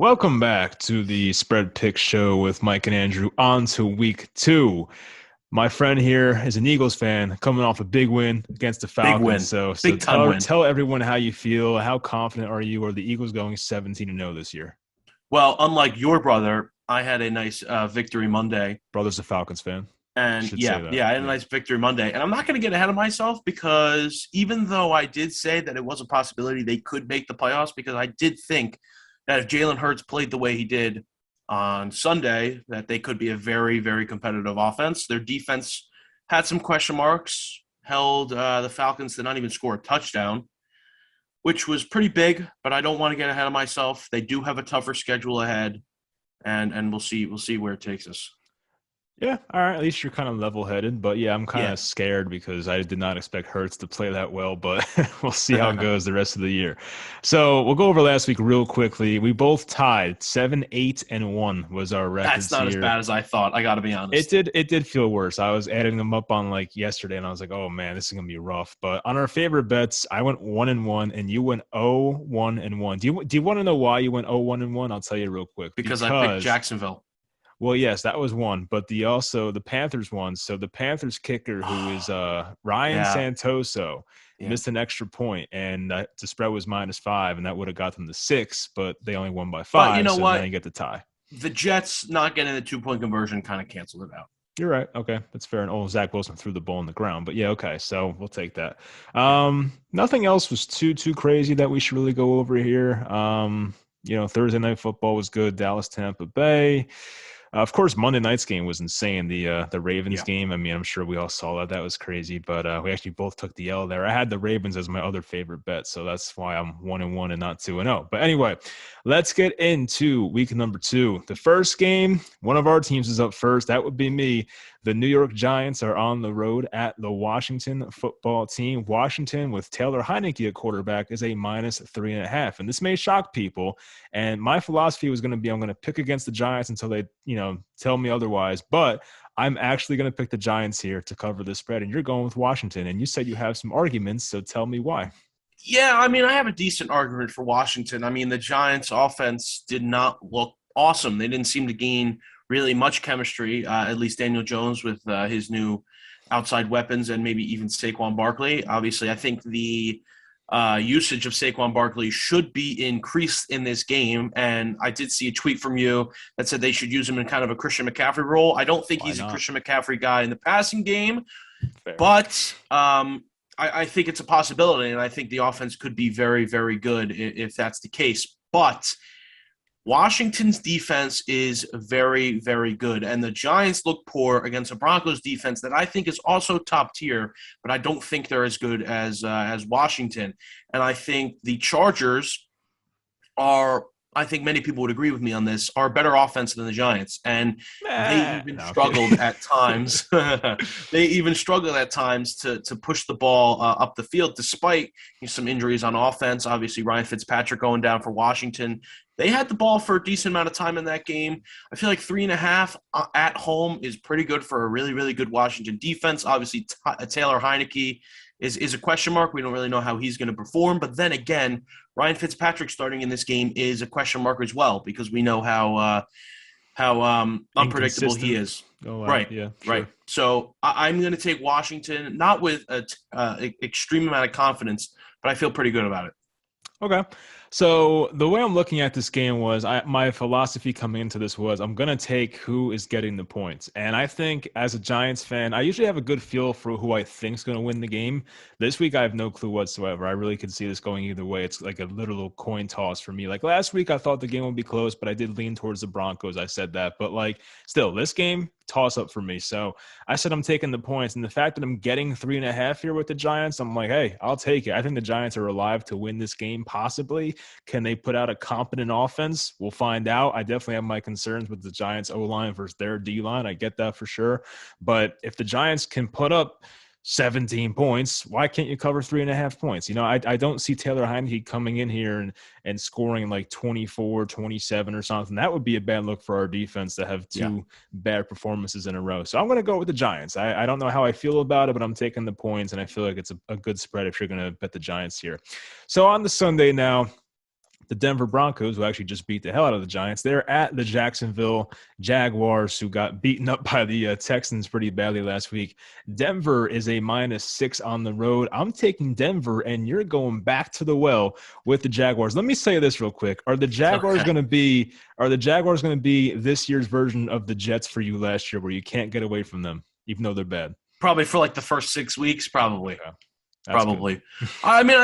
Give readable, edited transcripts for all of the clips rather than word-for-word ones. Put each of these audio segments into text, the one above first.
Welcome back to the Spread Pick Show with Mike and Andrew on to week two. My friend here is an Eagles fan coming off a big win against the Big Falcons. win. So Big time win. tell everyone how you feel. How confident are you? Are the Eagles going 17-0 this year? Well, unlike your brother, I had a nice victory Monday. Brother's a Falcons fan. And Should say yeah, that. yeah, I had a Yeah. nice victory Monday. And I'm not going to get ahead of myself because even though I did say that it was a possibility they could make the playoffs, because I did think that if Jalen Hurts played the way he did on Sunday, that they could be a very, very competitive offense. Their defense had some question marks, held the Falcons to not even score a touchdown, which was pretty big, but I don't want to get ahead of myself. They do have a tougher schedule ahead, and we'll see where it takes us. Yeah, all right. At least you're kind of level-headed, but yeah, I'm kind Yeah. of scared because I did not expect Hurts to play that well, but we'll see how it goes the rest of the year. So we'll go over last week real quickly. We both tied 7-8-1 was our That's records not as here. bad as I thought. I got to be It honest. did it did feel worse. I was adding them up on like yesterday, and I was like, oh man, this is gonna be rough. But on our favorite bets, I went 1-1, and you went 0-1-1. Do you want to know why you went 0-1-1? I'll tell you real quick. Because I picked Because Jacksonville. well, yes, that was one, but the Panthers won. So the Panthers kicker, who is Ryan Yeah, Santoso, yeah. missed an extra point, and the spread was -5, and that would have got them to 6, but they only won by But you 5, know so now what? you get the tie. The Jets not getting the 2 point conversion kind of canceled it out. You're right. Okay, that's fair. And Zach Wilson threw the ball in the ground, but yeah, okay. So we'll take that. Yeah. Nothing else was too crazy that we should really go over here. Thursday night football was good. Dallas, Tampa Bay. Of course, Monday night's game was insane. The Ravens Yeah. game. I mean, I'm sure we all saw that. That was crazy. But we actually both took the L there. I had the Ravens as my other favorite bet, so that's why I'm 1-1 and not 2-0. But anyway, let's get into week number two. The first game, one of our teams is up first. That would be me. The New York Giants are on the road at the Washington football team. Washington, with Taylor Heinicke at quarterback, is a -3.5. And this may shock people. And my philosophy was going to be I'm going to pick against the Giants until they, tell me otherwise. But I'm actually going to pick the Giants here to cover the spread. And you're going with Washington. And you said you have some arguments. So tell me why. Yeah, I mean, I have a decent argument for Washington. I mean, the Giants' offense did not look awesome. They didn't seem to gain really much chemistry, at least Daniel Jones with his new outside weapons and maybe even Saquon Barkley. Obviously, I think the usage of Saquon Barkley should be increased in this game. And I did see a tweet from you that said they should use him in kind of a Christian McCaffrey role. I don't think Why he's a not? Christian McCaffrey guy in the passing game, Fair. but I think it's a possibility, and I think the offense could be very, very good if that's the case. But Washington's defense is very, very good, and the Giants look poor against a Broncos defense that I think is also top tier, but I don't think they're as good as Washington. And I think the Chargers are, I think many people would agree with me on this, are a better offense than the Giants. And they even No, I'm struggled kidding. at times. They even struggled at times to push the ball up the field, despite some injuries on offense. Obviously, Ryan Fitzpatrick going down for Washington. They had the ball for a decent amount of time in that game. I feel like 3.5 at home is pretty good for a really, really good Washington defense. Obviously, Taylor Heinicke is a question mark. We don't really know how he's going to perform. But then again, Ryan Fitzpatrick starting in this game is a question mark as well, because we know how unpredictable he Inconsistent. is. Oh, wow. Right, Yeah, right. sure. So I'm going to take Washington, not with an extreme amount of confidence, but I feel pretty good about it. Okay. So the way I'm looking at this game was my philosophy coming into this was I'm going to take who is getting the points. And I think as a Giants fan, I usually have a good feel for who I think is going to win the game. This week, I have no clue whatsoever. I really could see this going either way. It's like a literal coin toss for me. Like last week, I thought the game would be close, but I did lean towards the Broncos. I said that. But like still, this game, toss up for me. So I said I'm taking the points. And the fact that I'm getting 3.5 here with the Giants, I'm like, hey, I'll take it. I think the Giants are alive to win this game, possibly. Can they put out a competent offense? We'll find out. I definitely have my concerns with the Giants O-line versus their D-line. I get that for sure. But if the Giants can put up 17 points, why can't you cover 3.5 points? I don't see Taylor Heinicke coming in here and scoring like 24, 27 or something. That would be a bad look for our defense to have Yeah. two bad performances in a row. So I'm going to go with the Giants. I don't know how I feel about it, but I'm taking the points, and I feel like it's a good spread if you're going to bet the Giants here. So on the Sunday now, the Denver Broncos, who actually just beat the hell out of the Giants. They're at the Jacksonville Jaguars, who got beaten up by the Texans pretty badly last week. Denver is a -6 on the road. I'm taking Denver, and you're going back to the well with the Jaguars. Let me say this real quick: Are the Jaguars Okay. going to be? Are the Jaguars going to be this year's version of the Jets for you last year, where you can't get away from them, even though they're bad? Probably for like the first 6 weeks, probably. Okay, that's good. Probably. I mean,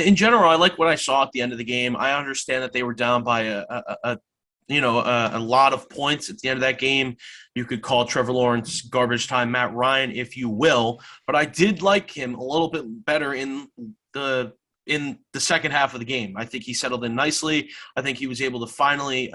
in general, I like what I saw at the end of the game. I understand that they were down by a lot of points at the end of that game. You could call Trevor Lawrence garbage time Matt Ryan if you will, but I did like him a little bit better in the second half of the game. I think he settled in nicely. I think he was able to finally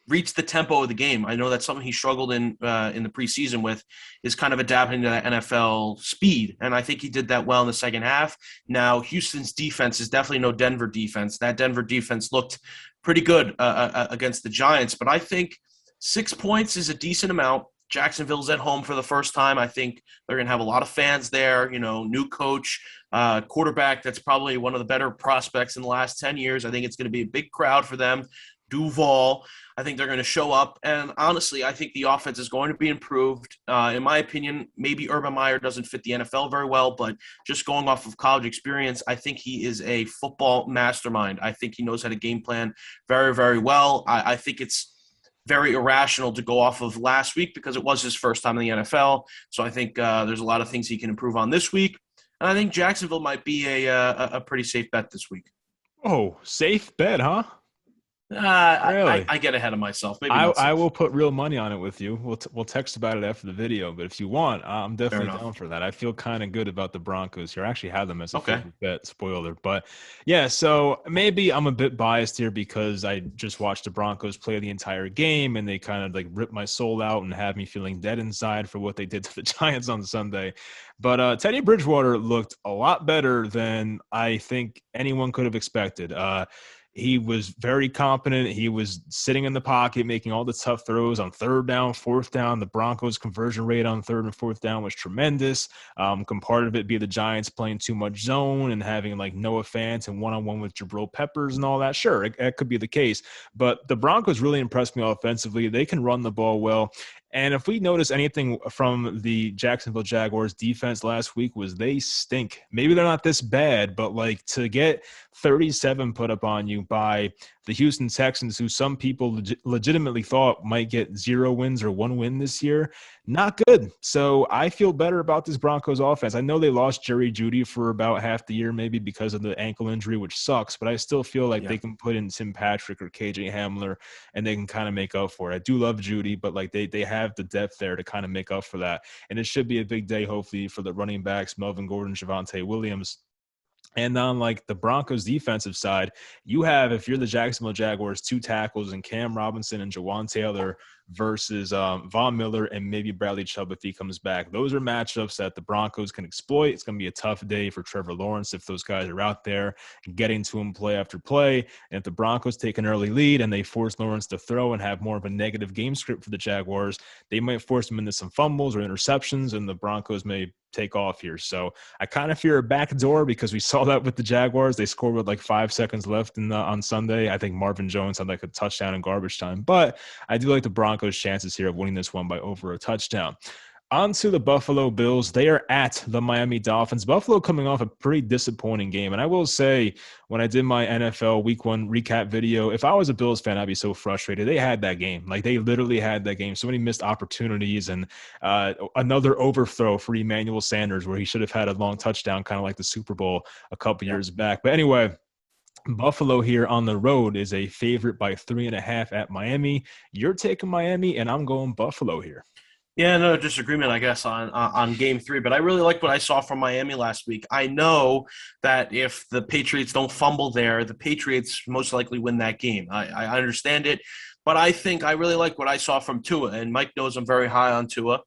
reach the tempo of the game. I know that's something he struggled in the preseason with, is kind of adapting to that NFL speed, and I think he did that well in the second half. Now, Houston's defense is definitely no Denver defense. That Denver defense looked pretty good against the Giants, but I think 6 points is a decent amount. Jacksonville's at home for the first time. I think they're going to have a lot of fans there. New coach, quarterback that's probably one of the better prospects in the last 10 years. I think it's going to be a big crowd for them. Duval, I think they're going to show up. And honestly, I think the offense is going to be improved. In my opinion, maybe Urban Meyer doesn't fit the NFL very well, but just going off of college experience, I think he is a football mastermind. I think he knows how to game plan very, very well. I think it's very irrational to go off of last week because it was his first time in the NFL. So I think there's a lot of things he can improve on this week. And I think Jacksonville might be a pretty safe bet this week. Oh, safe bet, huh? I, Really? I get ahead of myself. Maybe I not I safe. will put real money on it with you. We'll text about it after the video, but if you want, I'm Fair definitely enough. down for that. I feel kind of good about the Broncos here. I actually had them as a Okay. favorite bet, spoiler. But yeah, so maybe I'm a bit biased here because I just watched the Broncos play the entire game and they kind of like ripped my soul out and had me feeling dead inside for what they did to the Giants on Sunday. But Teddy Bridgewater looked a lot better than I think anyone could have expected. He was very competent. He was sitting in the pocket, making all the tough throws on third down, fourth down. The Broncos' conversion rate on third and fourth down was tremendous. Can part of it be the Giants playing too much zone and having like Noah Fant and one-on-one with Jabril Peppers and all that? Sure, that could be the case. But the Broncos really impressed me offensively. They can run the ball well. And if we notice anything from the Jacksonville Jaguars defense last week was they stink. Maybe they're not this bad, but like to get 37 put up on you by the Houston Texans, who some people legitimately thought might get 0 wins or 1 win this year, not good. So I feel better about this Broncos offense. I know they lost Jerry Jeudy for about half the year, maybe because of the ankle injury, which sucks, but I still feel like Yeah. they can put in Tim Patrick or KJ Hamler and they can kind of make up for it. I do love Jeudy, but like they have the depth there to kind of make up for that. And it should be a big day, hopefully, for the running backs, Melvin Gordon, Javonte Williams. And on like the Broncos defensive side, you have, if you're the Jacksonville Jaguars, 2 tackles and Cam Robinson and Jawan Taylor versus Von Miller and maybe Bradley Chubb if he comes back. Those are matchups that the Broncos can exploit. It's going to be a tough day for Trevor Lawrence if those guys are out there getting to him play after play. And if the Broncos take an early lead and they force Lawrence to throw and have more of a negative game script for the Jaguars, they might force him into some fumbles or interceptions, and the Broncos may take off here. So I kind of fear a backdoor because we saw that with the Jaguars. They scored with like 5 seconds left on Sunday. I think Marvin Jones had like a touchdown in garbage time, but I do like the Broncos' chances here of winning this one by over a touchdown. On to the Buffalo Bills. They are at the Miami Dolphins. Buffalo coming off a pretty disappointing game. And I will say, when I did my NFL Week 1 recap video, if I was a Bills fan, I'd be so frustrated. They had that game. Like, they literally had that game. So many missed opportunities and another overthrow for Emmanuel Sanders where he should have had a long touchdown, kind of like the Super Bowl a couple Yeah. years back. But anyway, Buffalo here on the road is a favorite by 3.5 at Miami. You're taking Miami, and I'm going Buffalo here. Yeah, no disagreement, I guess, on game three. But I really liked what I saw from Miami last week. I know that if the Patriots don't fumble there, the Patriots most likely win that game. I understand it, but I think I really like what I saw from Tua. And Mike knows I'm very high on Tua.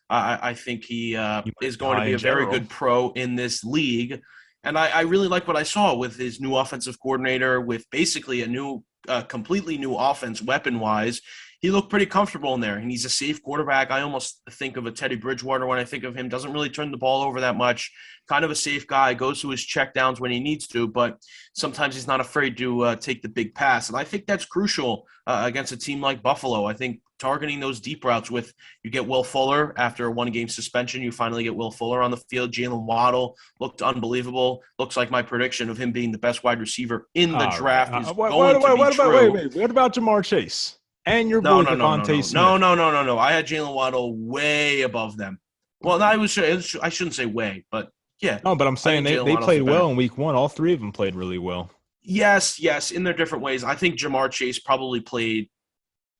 I think he You is might be going to high be in a very general. good pro in this league. And I really like what I saw with his new offensive coordinator, with basically a new, completely new offense weapon wise. he looked pretty comfortable in there, and he's a safe quarterback. I almost think of a Teddy Bridgewater when I think of him. Doesn't really turn the ball over that much. Kind of a safe guy, goes to his checkdowns when he needs to, but sometimes he's not afraid to take the big pass. And I think that's crucial against a team like Buffalo. I think targeting those deep routes with you get Will Fuller after a one-game suspension. You finally get Will Fuller on the field. Jalen Waddle looked unbelievable. Looks like my prediction of him being the best wide receiver in the All right. draft is going to be What about wait, true. wait? What about Jamar Chase and your No, boy no, no, no, Devontae no, no, Smith? no, no, no, no. I had Jalen Waddle way above them. Well, no, I shouldn't say way, but yeah, No, but I'm I saying think Jalen they Waddle's the played well better. in week one. All three of them played really well. Yes, yes, in their different ways. I think Jamar Chase probably played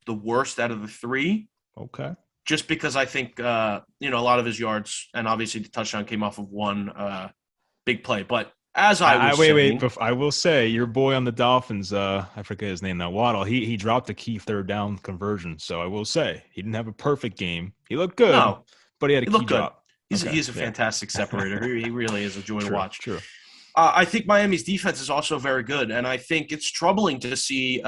the worst out of the three, Okay. just because I think a lot of his yards and obviously the touchdown came off of one big play. But as I I was wait. saying, I will say your boy on the Dolphins, I forget his name now, Waddle. He dropped a key third down conversion. So I will say he didn't have a perfect game. He looked good, no, but he had a he key looked good. drop. He's Okay. he's a Yeah. fantastic separator. He really is a joy to True. watch. True. I think Miami's defense is also very good, and I think it's troubling to see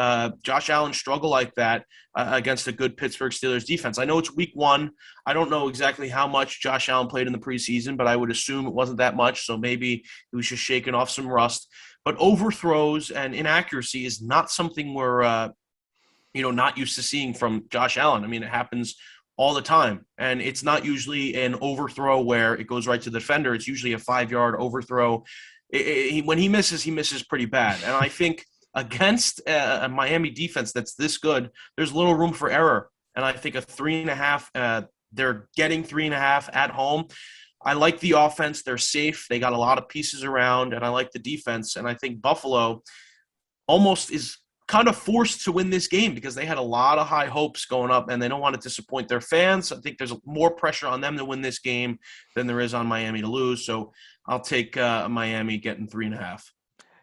Josh Allen struggle like that against a good Pittsburgh Steelers defense. I know it's week one. I don't know exactly how much Josh Allen played in the preseason, but I would assume it wasn't that much, so maybe he was just shaking off some rust. But overthrows and inaccuracy is not something we're not used to seeing from Josh Allen. I mean, it happens all the time. And it's not usually an overthrow where it goes right to the defender. It's usually a 5 yard overthrow. When he misses pretty bad. And I think against a Miami defense that's this good, there's little room for error. And I think a 3.5, they're getting 3.5 at home. I like the offense. They're safe. They got a lot of pieces around, and I like the defense. And I think Buffalo almost is kind of forced to win this game because they had a lot of high hopes going up and they don't want to disappoint their fans. I think there's more pressure on them to win this game than there is on Miami to lose. So I'll take Miami getting 3.5.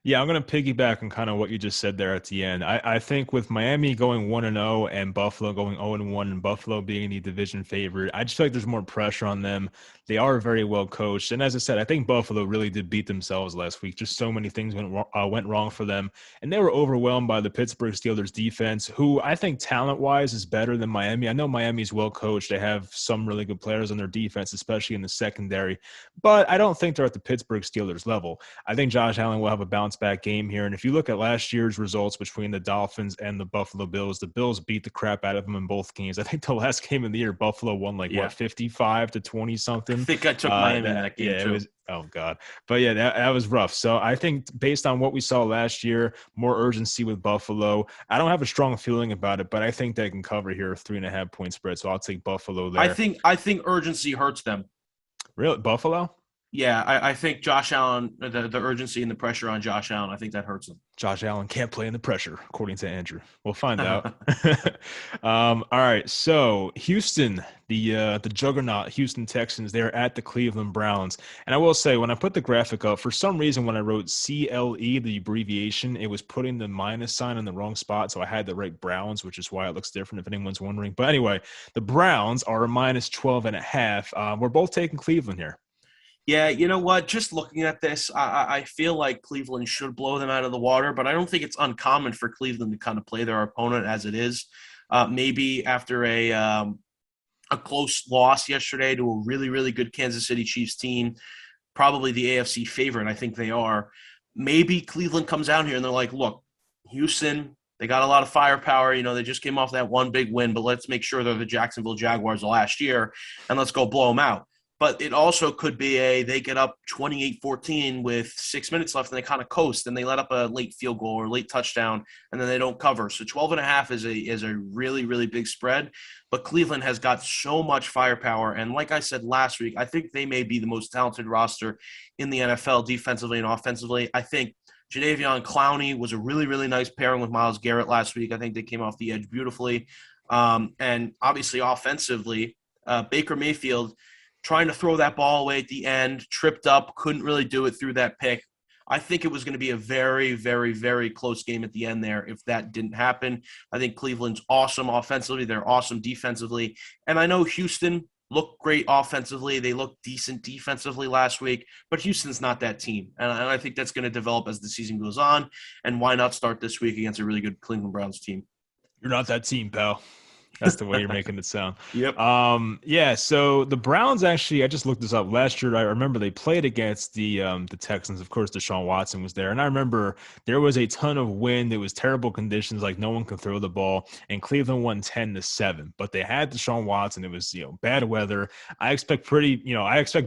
Yeah, I'm going to piggyback on kind of what you just said there at the end. I think with Miami going 1-0 and Buffalo going 0-1 and Buffalo being the division favorite, I just feel like there's more pressure on them. They are very well coached. And as I said, I think Buffalo really did beat themselves last week. Just so many things went wrong for them. And they were overwhelmed by the Pittsburgh Steelers defense, who I think talent-wise is better than Miami. I know Miami's well coached. They have some really good players on their defense, especially in the secondary. But I don't think they're at the Pittsburgh Steelers level. I think Josh Allen will have a bounce back game here. And if you look at last year's results between the Dolphins and the Buffalo Bills, the Bills beat the crap out of them in both games. I think the last game of the year, Buffalo won like Yeah. what, 55-20 I something. think I took Miami in that game Yeah, it too. was. Oh God, but yeah, that was rough. So I think based on what we saw last year, more urgency with Buffalo. I don't have a strong feeling about it, but I think they can cover here 3.5 point spread. So I'll take Buffalo I there. think I think urgency hurts them. Really, Buffalo? Yeah, I think Josh Allen, the urgency and the pressure on Josh Allen, I think that hurts Josh Allen can't play in the pressure, according to Andrew. We'll find out. them. All right. So Houston, the juggernaut Houston Texans, they're at the Cleveland Browns. And I will say, when I put the graphic up, for some reason, when I wrote CLE, the abbreviation, it was putting the minus sign in the wrong spot. So I had to write Browns, which is why it looks different if anyone's wondering. But anyway, the Browns are a minus 12.5. We're both taking Cleveland here. Yeah, you know what? Just looking at this, I feel like Cleveland should blow them out of the water, but I don't think it's uncommon for Cleveland to kind of play their opponent as it is. Maybe after a close loss yesterday to a really, really good Kansas City Chiefs team, probably the AFC favorite. I think they are. Maybe Cleveland comes out here and they're like, look, Houston, they got a lot of firepower. They just came off that one big win, but let's make sure they're the Jacksonville Jaguars of last year and let's go blow them out. But it also could be they get up 28-14 with 6 minutes left and they kind of coast and they let up a late field goal or late touchdown and then they don't cover. So 12.5 is a really, really big spread. But Cleveland has got so much firepower. And like I said last week, I think they may be the most talented roster in the NFL defensively and offensively. I think Jadeveon Clowney was a really, really nice pairing with Myles Garrett last week. I think they came off the edge beautifully. And obviously offensively, Baker Mayfield – trying to throw that ball away at the end, tripped up, couldn't really do it through that pick. I think it was going to be a very, very, very close game at the end there if that didn't happen. I think Cleveland's awesome offensively. They're awesome defensively. And I know Houston looked great offensively. They looked decent defensively last week, but Houston's not that team. And I think that's going to develop as the season goes on. And why not start this week against a really good Cleveland Browns team? You're not that team, pal. That's the way you're making it sound. Yep. Yeah, so the Browns actually, I just looked this up last year. I remember they played against the Texans. Of course, Deshaun Watson was there. And I remember there was a ton of wind. It was terrible conditions, like no one could throw the ball. And Cleveland won 10-7. But they had Deshaun Watson. It was, bad weather. I expect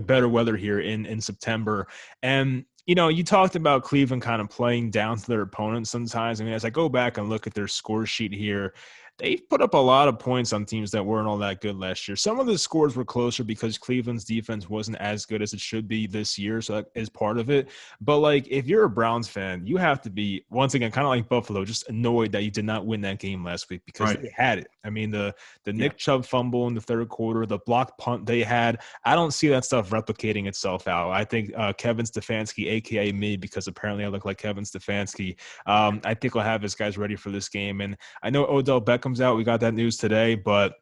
better weather here in September. And you talked about Cleveland kind of playing down to their opponents sometimes. I mean, as I go back and look at their score sheet here, they've put up a lot of points on teams that weren't all that good last year. Some of the scores were closer because Cleveland's defense wasn't as good as it should be this year. So that is part of it. But like, if you're a Browns fan, you have to be, once again, kind of like Buffalo, just annoyed that you did not win that game last week because Right. they had it. I mean, the Yeah. Nick Chubb fumble in the third quarter, the blocked punt they had, I don't see that stuff replicating itself out. I think Kevin Stefanski, aka me, because apparently I look like Kevin Stefanski. I think I'll have his guys ready for this game. And I know Odell Beckham's out. We got that news today, but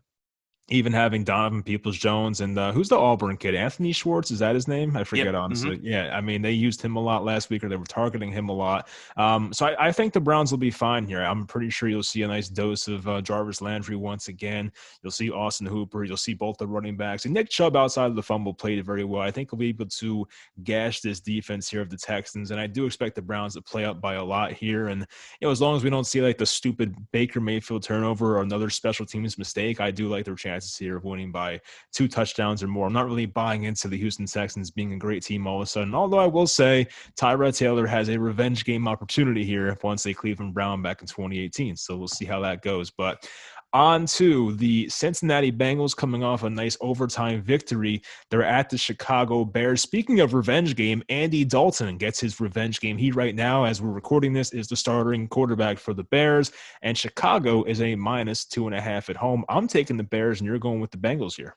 even having Donovan Peoples-Jones and who's the Auburn kid? Anthony Schwartz, is that his name? I forget, Yep. honestly. Yeah, I mean, they used him a lot last week, or they were targeting him a lot. So I think the Browns will be fine here. I'm pretty sure you'll see a nice dose of Jarvis Landry once again. You'll see Austin Hooper. You'll see both the running backs. And Nick Chubb, outside of the fumble, played it very well. I think he'll be able to gash this defense here of the Texans. And I do expect the Browns to play up by a lot here. And, as long as we don't see like the stupid Baker Mayfield turnover or another special teams mistake, I do like their chances here of winning by 2 touchdowns or more. I'm not really buying into the Houston Texans being a great team all of a sudden, although I will say Tyrod Taylor has a revenge game opportunity here once they Cleveland Brown back in 2018. So we'll see how that goes. But on to the Cincinnati Bengals coming off a nice overtime victory. They're at the Chicago Bears. Speaking of revenge game, Andy Dalton gets his revenge game. He right now, as we're recording this, is the starting quarterback for the Bears, and Chicago is a -2.5 at home. I'm taking the Bears, and you're going with the Bengals here.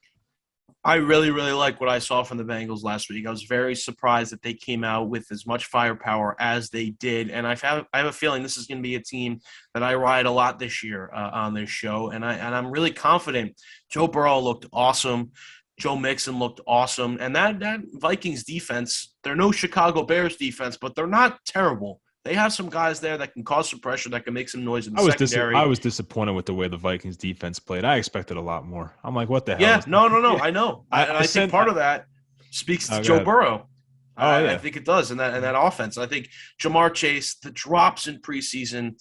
I really, really like what I saw from the Bengals last week. I was very surprised that they came out with as much firepower as they did. And I have a feeling this is going to be a team that I ride a lot this year on this show. And I'm really confident. Joe Burrow looked awesome. Joe Mixon looked awesome. And that Vikings defense, they're no Chicago Bears defense, but they're not terrible. They have some guys there that can cause some pressure, that can make some noise in the secondary. I was disappointed with the way the Vikings defense played. I expected a lot more. I'm like, what the hell? Yeah, no, I know. I think part of that speaks to Joe Burrow. Oh, yeah. I think it does in that offense. I think Jamar Chase, the drops in preseason,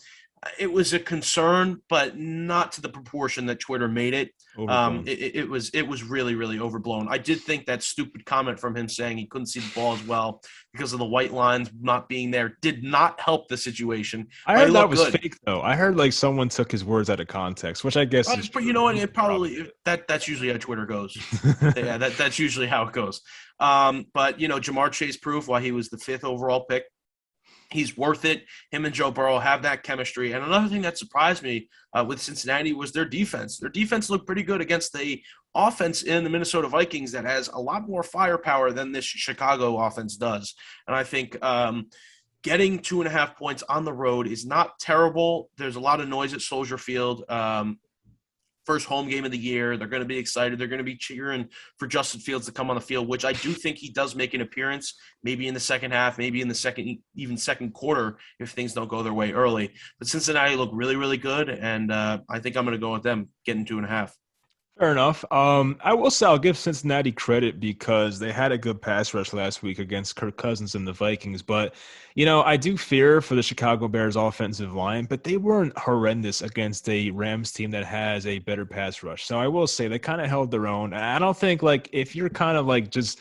it was a concern, but not to the proportion that Twitter made it. It was really, really overblown. I did think that stupid comment from him saying he couldn't see the ball as well because of the white lines not being there did not help the situation. I heard that was fake, though. I heard like someone took his words out of context, which I guess is. But you know what? It probably that's usually how Twitter goes. Yeah, that's usually how it goes. But Jamar Chase proved why he was the 5th overall pick. He's worth it. Him and Joe Burrow have that chemistry. And another thing that surprised me with Cincinnati was their defense. Their defense looked pretty good against the offense in the Minnesota Vikings that has a lot more firepower than this Chicago offense does. And I think getting 2.5 points on the road is not terrible. There's a lot of noise at Soldier Field. First home game of the year. They're going to be excited. They're going to be cheering for Justin Fields to come on the field, which I do think he does make an appearance, maybe in the second half, maybe in the second quarter if things don't go their way early. But Cincinnati look really, really good, and I think I'm going to go with them getting 2.5. Fair enough. I will say I'll give Cincinnati credit because they had a good pass rush last week against Kirk Cousins and the Vikings. But, I do fear for the Chicago Bears offensive line, but they weren't horrendous against a Rams team that has a better pass rush. So I will say they kind of held their own. I don't think if you're kind of just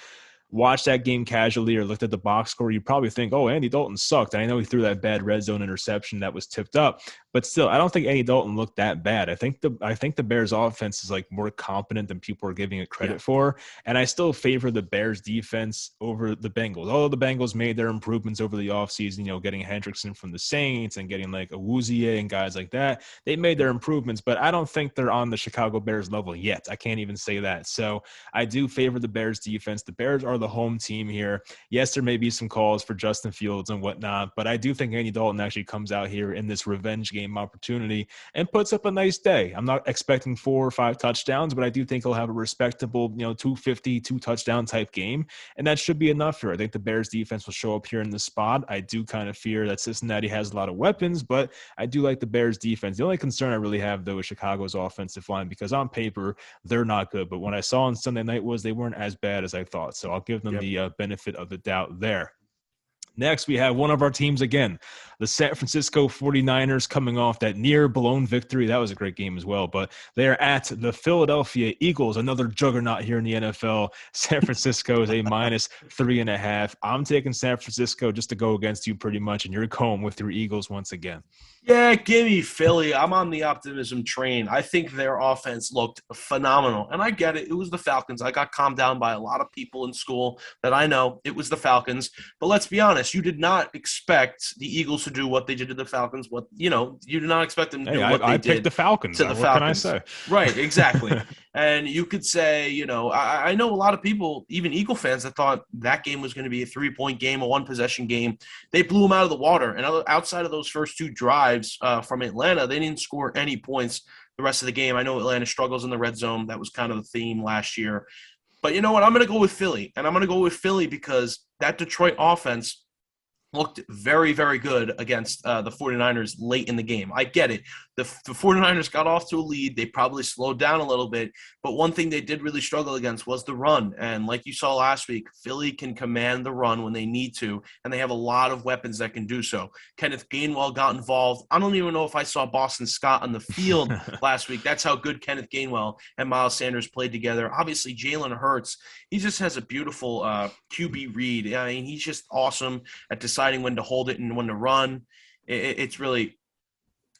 watched that game casually or looked at the box score, you probably think, oh, Andy Dalton sucked. And I know he threw that bad red zone interception that was tipped up, but still, I don't think Andy Dalton looked that bad. I think the Bears offense is more competent than people are giving it credit for. And I still favor the Bears defense over the Bengals. Although the Bengals made their improvements over the offseason, getting Hendrickson from the Saints and getting Awuzie and guys like that, they made their improvements, but I don't think they're on the Chicago Bears level yet. I can't even say that. So I do favor the Bears defense. The Bears are the home team here. Yes, there may be some calls for Justin Fields and whatnot, but I do think Andy Dalton actually comes out here in this revenge game opportunity and puts up a nice day. I'm not expecting 4 or 5 touchdowns, but I do think he'll have a respectable, 250, 2 touchdown type game, and that should be enough here. I think the Bears defense will show up here in the spot. I do kind of fear that Cincinnati has a lot of weapons, but I do like the Bears defense. The only concern I really have, though, is Chicago's offensive line, because on paper, they're not good. But what I saw on Sunday night was they weren't as bad as I thought. So I'll give them Yep. the benefit of the doubt there. Next, we have one of our teams again, the San Francisco 49ers, coming off that near blown victory. That was a great game as well, but they are at the Philadelphia Eagles, another juggernaut here in the NFL. San Francisco is a -3.5. I'm taking San Francisco just to go against you pretty much, and you're going with your Eagles once again. Yeah, give me Philly. I'm on the optimism train. I think their offense looked phenomenal. And I get it. It was the Falcons. I got calmed down by a lot of people in school that I know. It was the Falcons. But let's be honest, you did not expect the Eagles to do what they did to the Falcons. You did not expect them to do what I they picked did the Falcons. to the What Falcons. can I say? Right, exactly. And you could say, I know a lot of people, even Eagle fans, that thought that game was going to be a 3-point game, a 1-possession game. They blew them out of the water. And outside of those first 2 drives from Atlanta, they didn't score any points the rest of the game. I know Atlanta struggles in the red zone. That was kind of the theme last year. But you know what? I'm going to go with Philly. And I'm going to go with Philly because that Detroit offense looked very, very good against the 49ers late in the game. I get it. The 49ers got off to a lead. They probably slowed down a little bit. But one thing they did really struggle against was the run. And like you saw last week, Philly can command the run when they need to, and they have a lot of weapons that can do so. Kenneth Gainwell got involved. I don't even know if I saw Boston Scott on the field last week. That's how good Kenneth Gainwell and Miles Sanders played together. Obviously, Jalen Hurts, he just has a beautiful QB read. I mean, he's just awesome at deciding when to hold it and when to run. It's really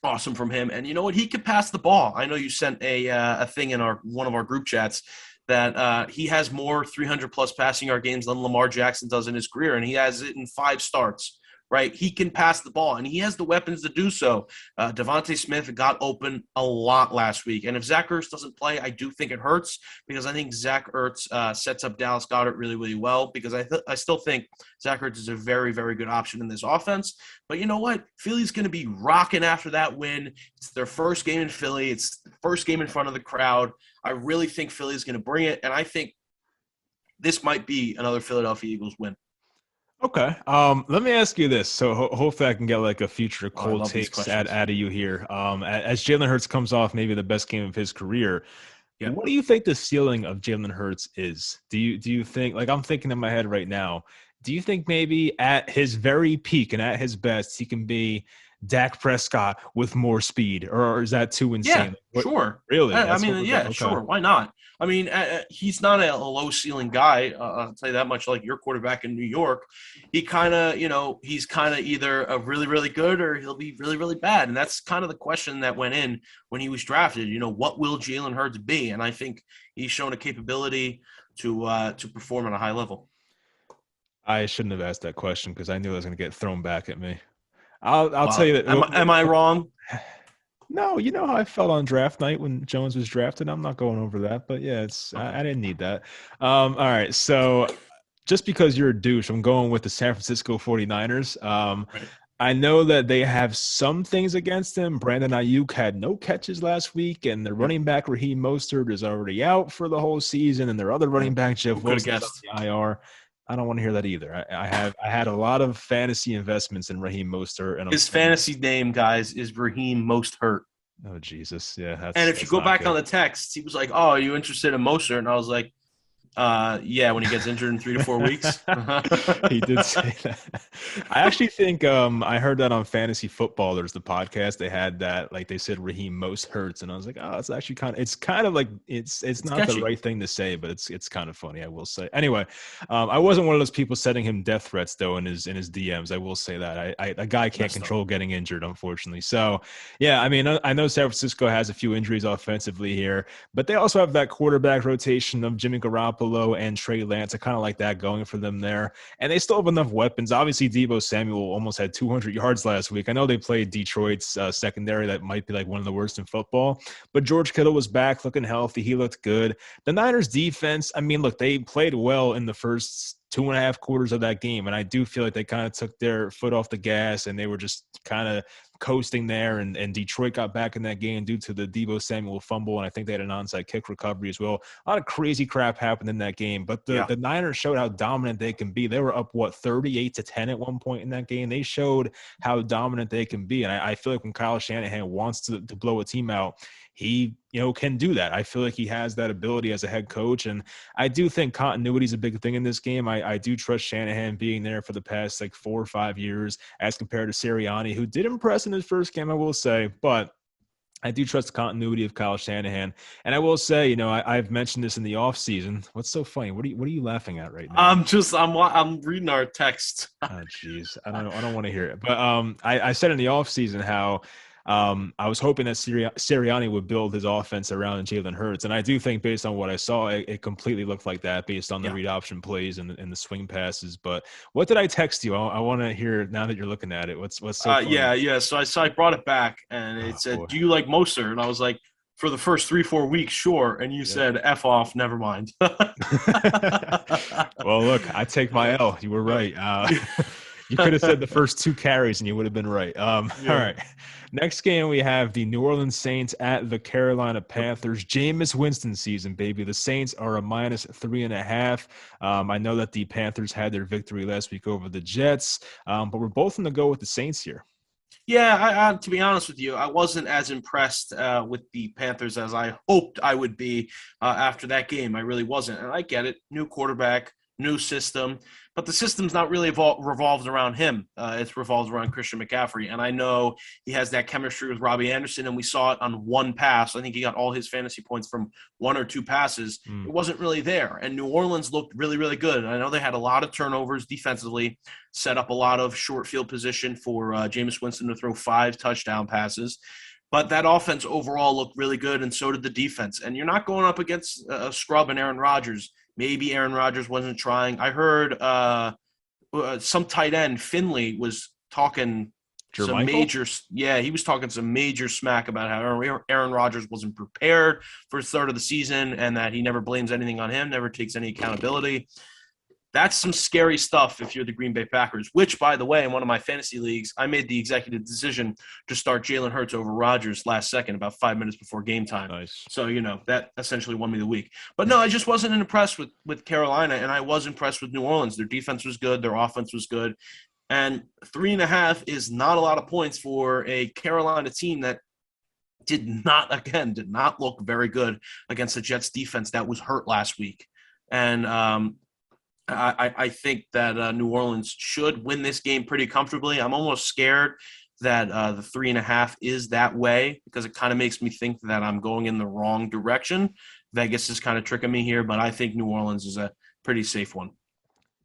awesome from him. And you know what? He could pass the ball. I know you sent a thing in one of our group chats that he has more 300-plus passing yard games than Lamar Jackson does in his career, and he has it in 5 starts. Right, he can pass the ball, and he has the weapons to do so. Devontae Smith got open a lot last week, and if Zach Ertz doesn't play, I do think it hurts because I think Zach Ertz sets up Dallas Goedert really, really well because I still think Zach Ertz is a very, very good option in this offense. But you know what? Philly's going to be rocking after that win. It's their first game in Philly. It's the first game in front of the crowd. I really think Philly's going to bring it, and I think this might be another Philadelphia Eagles win. Okay. Let me ask you this. So hopefully I can get like a future cold takes out of you here. As Jalen Hurts comes off maybe the best game of his career, Yep. what do you think the ceiling of Jalen Hurts is? Do you think, like I'm thinking in my head right now, do you think maybe at his very peak and at his best he can be Dak Prescott with more speed, or is that too insane? Yeah, sure. Really? I mean, yeah, okay. Sure. Why not? I mean, he's not a low ceiling guy. I'll tell you that much. Like your quarterback in New York, he kind of, he's kind of either a really, really good or he'll be really, really bad. And that's kind of the question that went in when he was drafted. What will Jalen Hurts be? And I think he's shown a capability to perform at a high level. I shouldn't have asked that question because I knew it was going to get thrown back at me. I'll tell you that. Am I wrong? No, you know how I felt on draft night when Jones was drafted. I'm not going over that, but yeah, I didn't need that. All right, so just because you're a douche, I'm going with the San Francisco 49ers. Right. I know that they have some things against him. Brandon Ayuk had no catches last week, and their running back Raheem Mostert is already out for the whole season, and their other running back Jeff Wilson is on the IR. I don't want to hear that either. I had a lot of fantasy investments in Raheem Mostert, and his fantasy name, guys, is Raheem Most Hurt. Oh Jesus, yeah. And if you go back on the text, he was like, "Oh, are you interested in Mostert?" And I was like, yeah, when he gets injured in 3 to 4 weeks. He did say that. I actually think I heard that on Fantasy Footballers, the podcast. They had that, like they said, Raheem Most Hurts, and I was like, oh, it's actually kind of like it's not catchy. The right thing to say, but it's kind of funny, I will say. Anyway, I wasn't one of those people sending him death threats though in his DMs. I will say that a guy can't control getting injured, unfortunately. So yeah, I mean, I know San Francisco has a few injuries offensively here, but they also have that quarterback rotation of Jimmy Garoppolo Garoppolo and Trey Lance. I kind of like that going for them there. And they still have enough weapons. Obviously, Deebo Samuel almost had 200 yards last week. I know they played Detroit's secondary that might be like one of the worst in football, but George Kittle was back looking healthy. He looked good. The Niners defense, I mean, look, they played well in the first 2.5 quarters of that game. And I do feel like they kind of took their foot off the gas and they were just kind of coasting there. And Detroit got back in that game due to the Deebo Samuel fumble. And I think they had an onside kick recovery as well. A lot of crazy crap happened in that game. But the Niners showed how dominant they can be. They were up, 38-10 at one point in that game. They showed how dominant they can be. And I feel like when Kyle Shanahan wants to blow a team out, he, can do that. I feel like he has that ability as a head coach. And I do think continuity is a big thing in this game. I do trust Shanahan being there for the past 4 or 5 years as compared to Sirianni, who did impress in his first game, I will say. But I do trust the continuity of Kyle Shanahan. And I will say, I've mentioned this in the offseason. What's so funny? What are you laughing at right now? I'm reading our text. Oh, jeez. I don't want to hear it. But I said in the offseason how I was hoping that Sirianni would build his offense around Jalen Hurts. And I do think based on what I saw, it completely looked like that based on the read option plays and the swing passes. But what did I text you? I want to hear now that you're looking at it. What's so funny? Yeah. So I brought it back and it said, boy. "Do you like Mostert?" And I was like, "For the first 3-4 weeks, sure." And you said, "F off, never mind." Well, look, I take my L. You were right. You could have said the first 2 carries and you would have been right. All right. Next game, we have the New Orleans Saints at the Carolina Panthers. Jameis Winston season, baby. The Saints are a -3.5. I know that the Panthers had their victory last week over the Jets, but we're both going to go with the Saints here. Yeah, to be honest with you, I wasn't as impressed with the Panthers as I hoped I would be after that game. I really wasn't. And I get it. New quarterback, new system. But the system's not really revolved around him. It's revolved around Christian McCaffrey. And I know he has that chemistry with Robbie Anderson, and we saw it on one pass. I think he got all his fantasy points from 1 or 2 passes. It wasn't really there. And New Orleans looked really, really good. I know they had a lot of turnovers defensively, set up a lot of short field position for Jameis Winston to throw 5 touchdown passes. But that offense overall looked really good, and so did the defense. And you're not going up against a scrub and Aaron Rodgers. Maybe Aaron Rodgers wasn't trying. I heard some tight end, Finley, was talking some major – he was talking some major smack about how Aaron Rodgers wasn't prepared for the start of the season and that he never blames anything on him, never takes any accountability. That's some scary stuff if you're the Green Bay Packers, which, by the way, in one of my fantasy leagues, I made the executive decision to start Jalen Hurts over Rodgers last second, about 5 minutes before game time. Nice. So, that essentially won me the week. But no, I just wasn't impressed with Carolina, and I was impressed with New Orleans. Their defense was good. Their offense was good. And 3.5 is not a lot of points for a Carolina team that did not look very good against the Jets defense that was hurt last week. And I think that New Orleans should win this game pretty comfortably. I'm almost scared that the 3.5 is that way because it kind of makes me think that I'm going in the wrong direction. Vegas is kind of tricking me here, but I think New Orleans is a pretty safe one.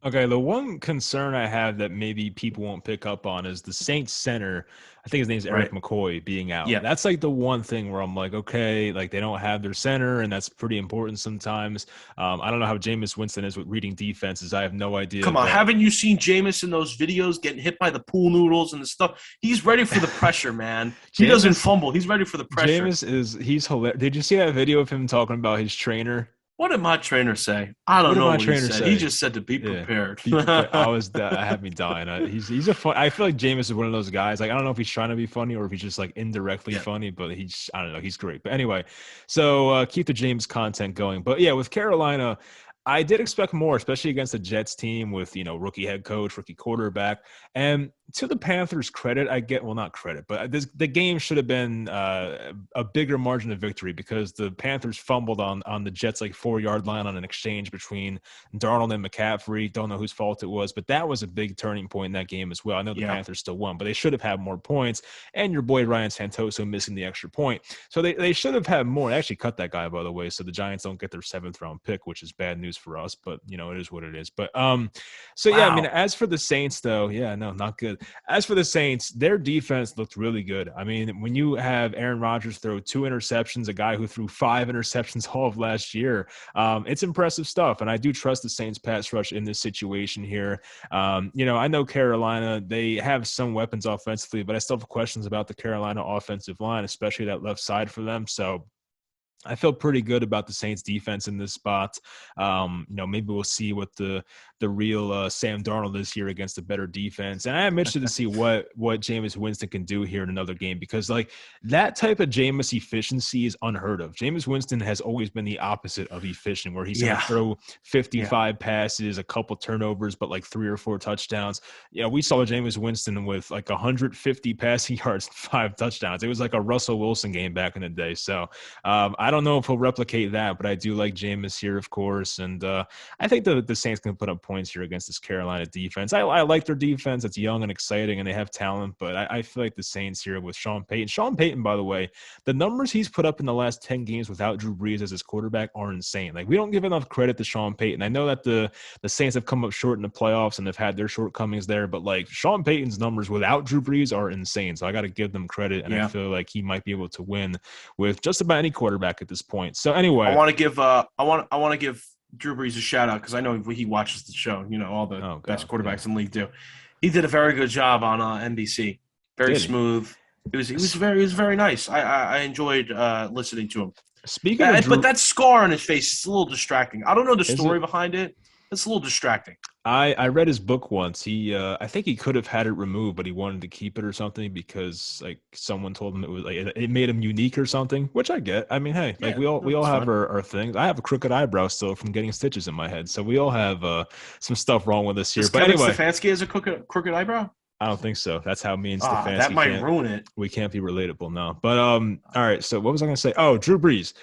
Okay, the one concern I have that maybe people won't pick up on is the Saints center. I think his name's Eric McCoy being out. Yeah. That's the one thing where I'm like, okay, they don't have their center, and that's pretty important sometimes. I don't know how Jameis Winston is with reading defenses. I have no idea. Come on, haven't you seen Jameis in those videos getting hit by the pool noodles and the stuff? He's ready for the pressure, man. He doesn't fumble. He's ready for the pressure. He's hilarious. Did you see that video of him talking about his trainer? What did my trainer say? I don't know what he said. He just said to be prepared. That had me dying. He's a fun. I feel like Jameis is one of those guys. I don't know if he's trying to be funny or if he's just indirectly funny, but I don't know. He's great. But anyway, so keep the James content going. But yeah, with Carolina, I did expect more, especially against the Jets team with, rookie head coach, rookie quarterback. And to the Panthers' credit, not credit, but the game should have been a bigger margin of victory because the Panthers fumbled on the Jets' 4-yard line on an exchange between Darnold and McCaffrey. Don't know whose fault it was, but that was a big turning point in that game as well. I know the Panthers still won, but they should have had more points. And your boy Ryan Santoso missing the extra point. So they should have had more. They actually cut that guy, by the way, so the Giants don't get their 7th-round pick, which is bad news for us, but, it is what it is. But, so, yeah, I mean, as for the Saints, though, yeah, no, not good. But as for the Saints, their defense looked really good. I mean, when you have Aaron Rodgers throw 2 interceptions, a guy who threw 5 interceptions all of last year, it's impressive stuff. And I do trust the Saints pass rush in this situation here. I know Carolina, they have some weapons offensively, but I still have questions about the Carolina offensive line, especially that left side for them. So I feel pretty good about the Saints defense in this spot. Maybe we'll see what the real Sam Darnold is here against a better defense. And I am interested to see what Jameis Winston can do here in another game, because like that type of Jameis efficiency is unheard of. Jameis Winston has always been the opposite of efficient, where he's going to Yeah, throw yeah, 55 passes, a couple turnovers, but like 3 or 4 touchdowns. We saw Jameis Winston with like 150 passing yards, 5 touchdowns. It was like a Russell Wilson game back in the day. So I don't know if he'll replicate that, but I do like Jameis here, of course. And I think the Saints can put up points here against this Carolina defense. I like their defense. It's young and exciting, and they have talent, but I feel like the Saints here with Sean Payton. Sean Payton, by the way, the numbers he's put up in the last 10 games without Drew Brees as his quarterback are insane. Like, we don't give enough credit to Sean Payton. I know that the Saints have come up short in the playoffs and have had their shortcomings there, but like Sean Payton's numbers without Drew Brees are insane. So I got to give them credit, and I yeah. feel like he might be able to win with just about any quarterback at this point. So I anyway, want to give I want to give Drew Brees a shout out because I know he watches the show. All the oh best god, yeah, quarterbacks in the league do. He did a very good job on NBC. Very did he? smooth. It was very nice. I enjoyed listening to him. Speaking of But Drew, that scar on his face is a little distracting. I don't know the is story it? behind it. It's a little distracting. I read his book once. I think he could have had it removed, but he wanted to keep it or something because like someone told him it was like it made him unique or something, which I get. I mean, hey, like Yeah, we all that's have fine. our things. I have a crooked eyebrow still from getting stitches in my head, so we all have some stuff wrong with us here. Does But Kevin anyway, Stefanski has a crooked eyebrow? I don't think so. That's how me and That Stefanski might can't ruin it. we can't be relatable now. But all right. So what was I going to say? Oh, Drew Brees.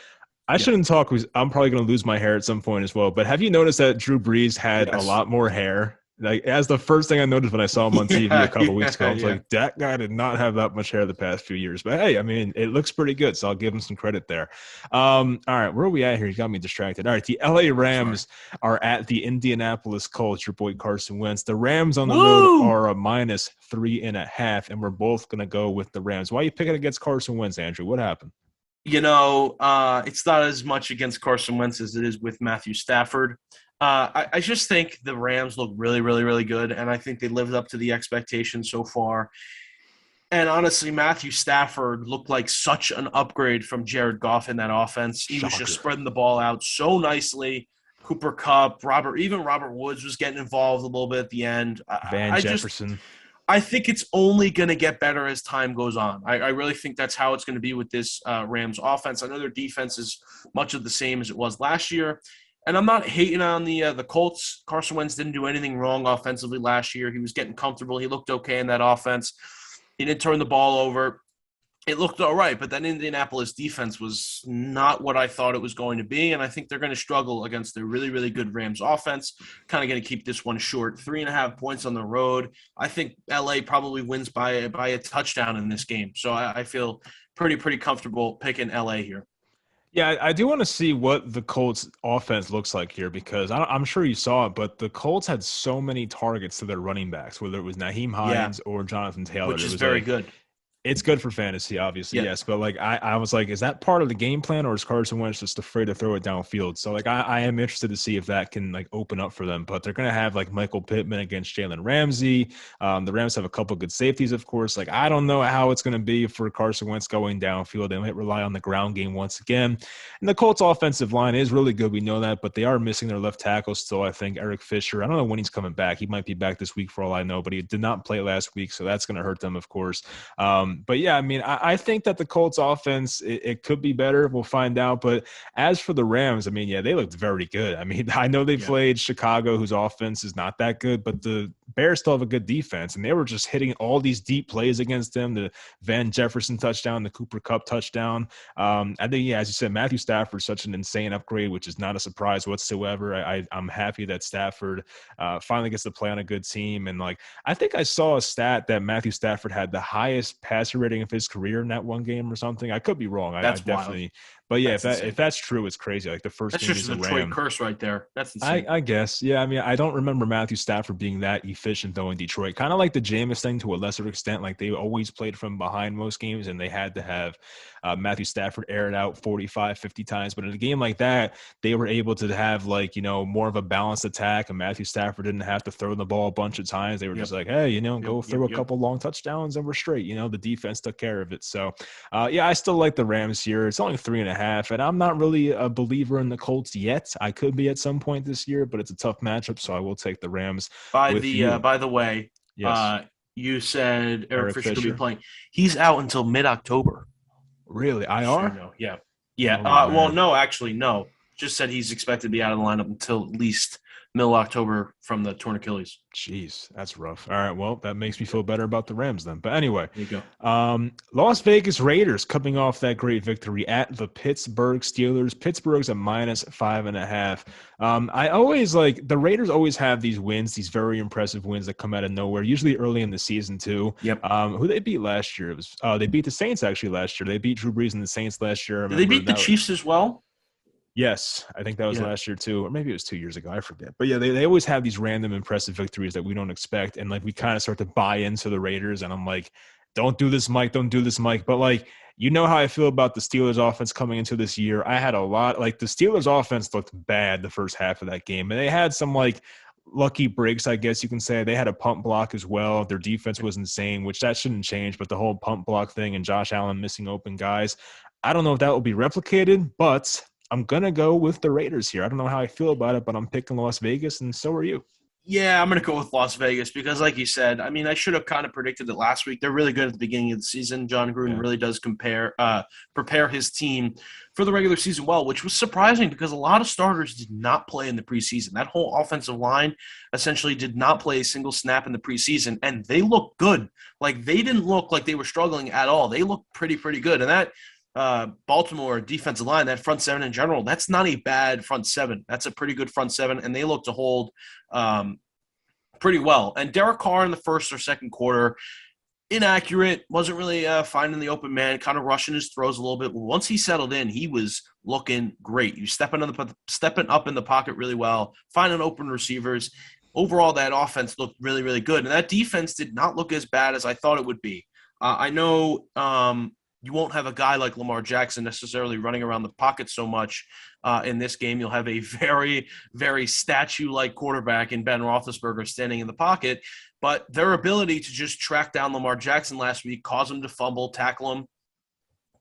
I Yeah. shouldn't talk because I'm probably going to lose my hair at some point as well. But have you noticed that Drew Brees had a Yes. lot more hair? Like, as the first thing I noticed when I saw him on TV a Yeah. couple weeks ago, I was Yeah. like, that guy did not have that much hair the past few years. But hey, I mean, it looks pretty good, so I'll give him some credit there. All right, where are we at here? You got me distracted. All right, the LA Sorry. Rams are at the Indianapolis Colts. Your boy Carson Wentz. The Rams on the road Woo! are a -3.5, and we're both gonna go with the Rams. Why are you picking against Carson Wentz, Andrew? What happened? It's not as much against Carson Wentz as it is with Matthew Stafford. I just think the Rams look really, really, really good, and I think they lived up to the expectations so far. And honestly, Matthew Stafford looked like such an upgrade from Jared Goff in that offense. He was just Shocker. spreading the ball out so nicely. Cooper Cup, even Robert Woods was getting involved a little bit at the end. Van Jefferson. I think it's only going to get better as time goes on. I really think that's how it's going to be with this Rams offense. I know their defense is much of the same as it was last year. And I'm not hating on the Colts. Carson Wentz didn't do anything wrong offensively last year. He was getting comfortable. He looked okay in that offense. He didn't turn the ball over. It looked all right, but that Indianapolis defense was not what I thought it was going to be, and I think they're going to struggle against a really, really good Rams offense. Kind of going to keep this one short. 3.5 points on the road. I think LA probably wins by a touchdown in this game, so I feel pretty comfortable picking LA here. Yeah, I do want to see what the Colts offense looks like here because I'm sure you saw it, but the Colts had so many targets to their running backs, whether it was Naheem Yeah, Hines or Jonathan Taylor. which It is was very like good. it's good for fantasy, obviously, Yeah, yes. But like I was like, is that part of the game plan, or is Carson Wentz just afraid to throw it downfield? So like I am interested to see if that can like open up for them. But they're gonna have like Michael Pittman against Jalen Ramsey. The Rams have a couple good safeties, of course. Like I don't know how it's gonna be for Carson Wentz going downfield. They might rely on the ground game once again. And the Colts offensive line is really good. We know that, but they are missing their left tackle still. I think Eric Fisher. I don't know when he's coming back. He might be back this week for all I know, but he did not play last week, so that's gonna hurt them, of course. But yeah, I mean, I think that the Colts offense, it could be better. We'll find out. But as for the Rams, I mean, yeah, they looked very good. I mean, I know they yeah. played Chicago, whose offense is not that good, but the Bears still have a good defense. And they were just hitting all these deep plays against them. The Van Jefferson touchdown, the Cooper Cup touchdown. I think, yeah, as you said, Matthew Stafford's such an insane upgrade, which is not a surprise whatsoever. I'm happy that Stafford finally gets to play on a good team. And like, I think I saw a stat that Matthew Stafford had the highest passer rating of his career in that one game or something. I could be wrong. I That's wild. definitely, but yeah, That's if insane. that's true, it's crazy. Like the first That's game just he's a a Detroit Ram. curse right there. That's insane. I guess. Yeah. I mean, I don't remember Matthew Stafford being that efficient though in Detroit. Kind of like the Jameis thing to a lesser extent. Like they always played from behind most games and they had to have Matthew Stafford air it out 45, 50 times. But in a game like that, they were able to have like, more of a balanced attack and Matthew Stafford didn't have to throw the ball a bunch of times. They were just Yep. like, hey, Yep. go Yep. throw a Yep. couple long touchdowns and we're straight. The defense took care of it. So, yeah, I still like the Rams here. It's only 3.5, and I'm not really a believer in the Colts yet. I could be at some point this year, but it's a tough matchup, so I will take the Rams with you. By the way, Yes, you said Eric Eric Fisher could be Fisher. playing. He's out until mid-October. Really, Just so you IR? know. Yeah. Yeah. Oh Well, man. no, actually, no. Just said he's expected to be out of the lineup until at least middle October from the torn Achilles. Jeez, that's rough. All right, well, that makes me feel better about the Rams then. But anyway, There you go. Las Vegas Raiders coming off that great victory at the Pittsburgh Steelers. Pittsburgh's a -5.5. I always like the Raiders always have these wins, these very impressive wins that come out of nowhere, usually early in the season too. Yep. Who they beat last year? It was they beat the Saints actually last year. They beat Drew Brees and the Saints last year. I Did they remember beat the that. Chiefs as well? Yes, I think that was Yeah. last year too, or maybe it was 2 years ago. I forget. But yeah, they always have these random impressive victories that we don't expect. And like we kind of start to buy into the Raiders. And I'm like, don't do this, Mike. Don't do this, Mike. But like, how I feel about the Steelers offense coming into this year. I had a lot like the Steelers offense looked bad the first half of that game. And they had some like lucky breaks, I guess you can say. They had a punt block as well. Their defense was insane, which that shouldn't change. But the whole punt block thing and Josh Allen missing open guys, I don't know if that will be replicated, but I'm going to go with the Raiders here. I don't know how I feel about it, but I'm picking Las Vegas, and so are you. Yeah, I'm going to go with Las Vegas because, like you said, I mean, I should have kind of predicted it last week. They're really good at the beginning of the season. John Gruden Yeah. really does prepare his team for the regular season well, which was surprising because a lot of starters did not play in the preseason. That whole offensive line essentially did not play a single snap in the preseason, and they looked good. Like, they didn't look like they were struggling at all. They looked pretty good. And that Baltimore defensive line, that front seven in general, that's not a bad front seven. That's a pretty good front seven, and they look to hold pretty well. And Derek Carr in the first or second quarter, inaccurate, wasn't really finding the open man, kind of rushing his throws a little bit. Once he settled in, he was looking great. You stepping up in the pocket really well, finding open receivers. Overall, that offense looked really good, and that defense did not look as bad as I thought it would be. I know you won't have a guy like Lamar Jackson necessarily running around the pocket so much in this game. You'll have a very statue-like quarterback in Ben Roethlisberger standing in the pocket. But their ability to just track down Lamar Jackson last week, cause him to fumble, tackle him,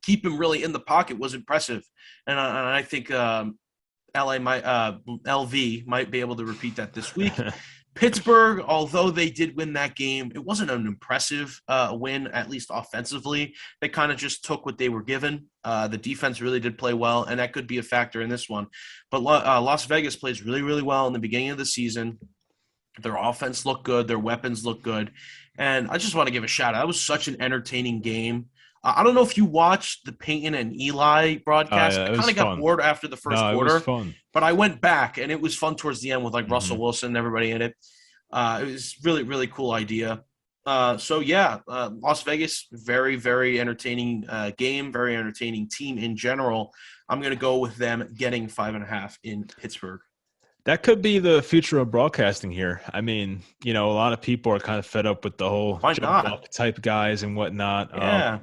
keep him really in the pocket was impressive. And I think LV might be able to repeat that this week. Pittsburgh, although they did win that game, it wasn't an impressive win, at least offensively. They kind of just took what they were given. The defense really did play well, and that could be a factor in this one. But Las Vegas plays really well in the beginning of the season. Their offense looked good. Their weapons looked good. And I just want to give a shout out. That was such an entertaining game. I don't know if you watched the Peyton and Eli broadcast. Yeah, I it kind was of got fun. bored after the first No, it was quarter, fun. but I went back, and it was fun towards the end with like Russell Mhm. Wilson and everybody in it. It was really cool idea. Las Vegas, very entertaining game, very entertaining team in general. I'm going to go with them getting 5.5 in Pittsburgh. That could be the future of broadcasting here. I mean, a lot of people are kind of fed up with the whole Why Joe not? Buck type guys and whatnot. Yeah.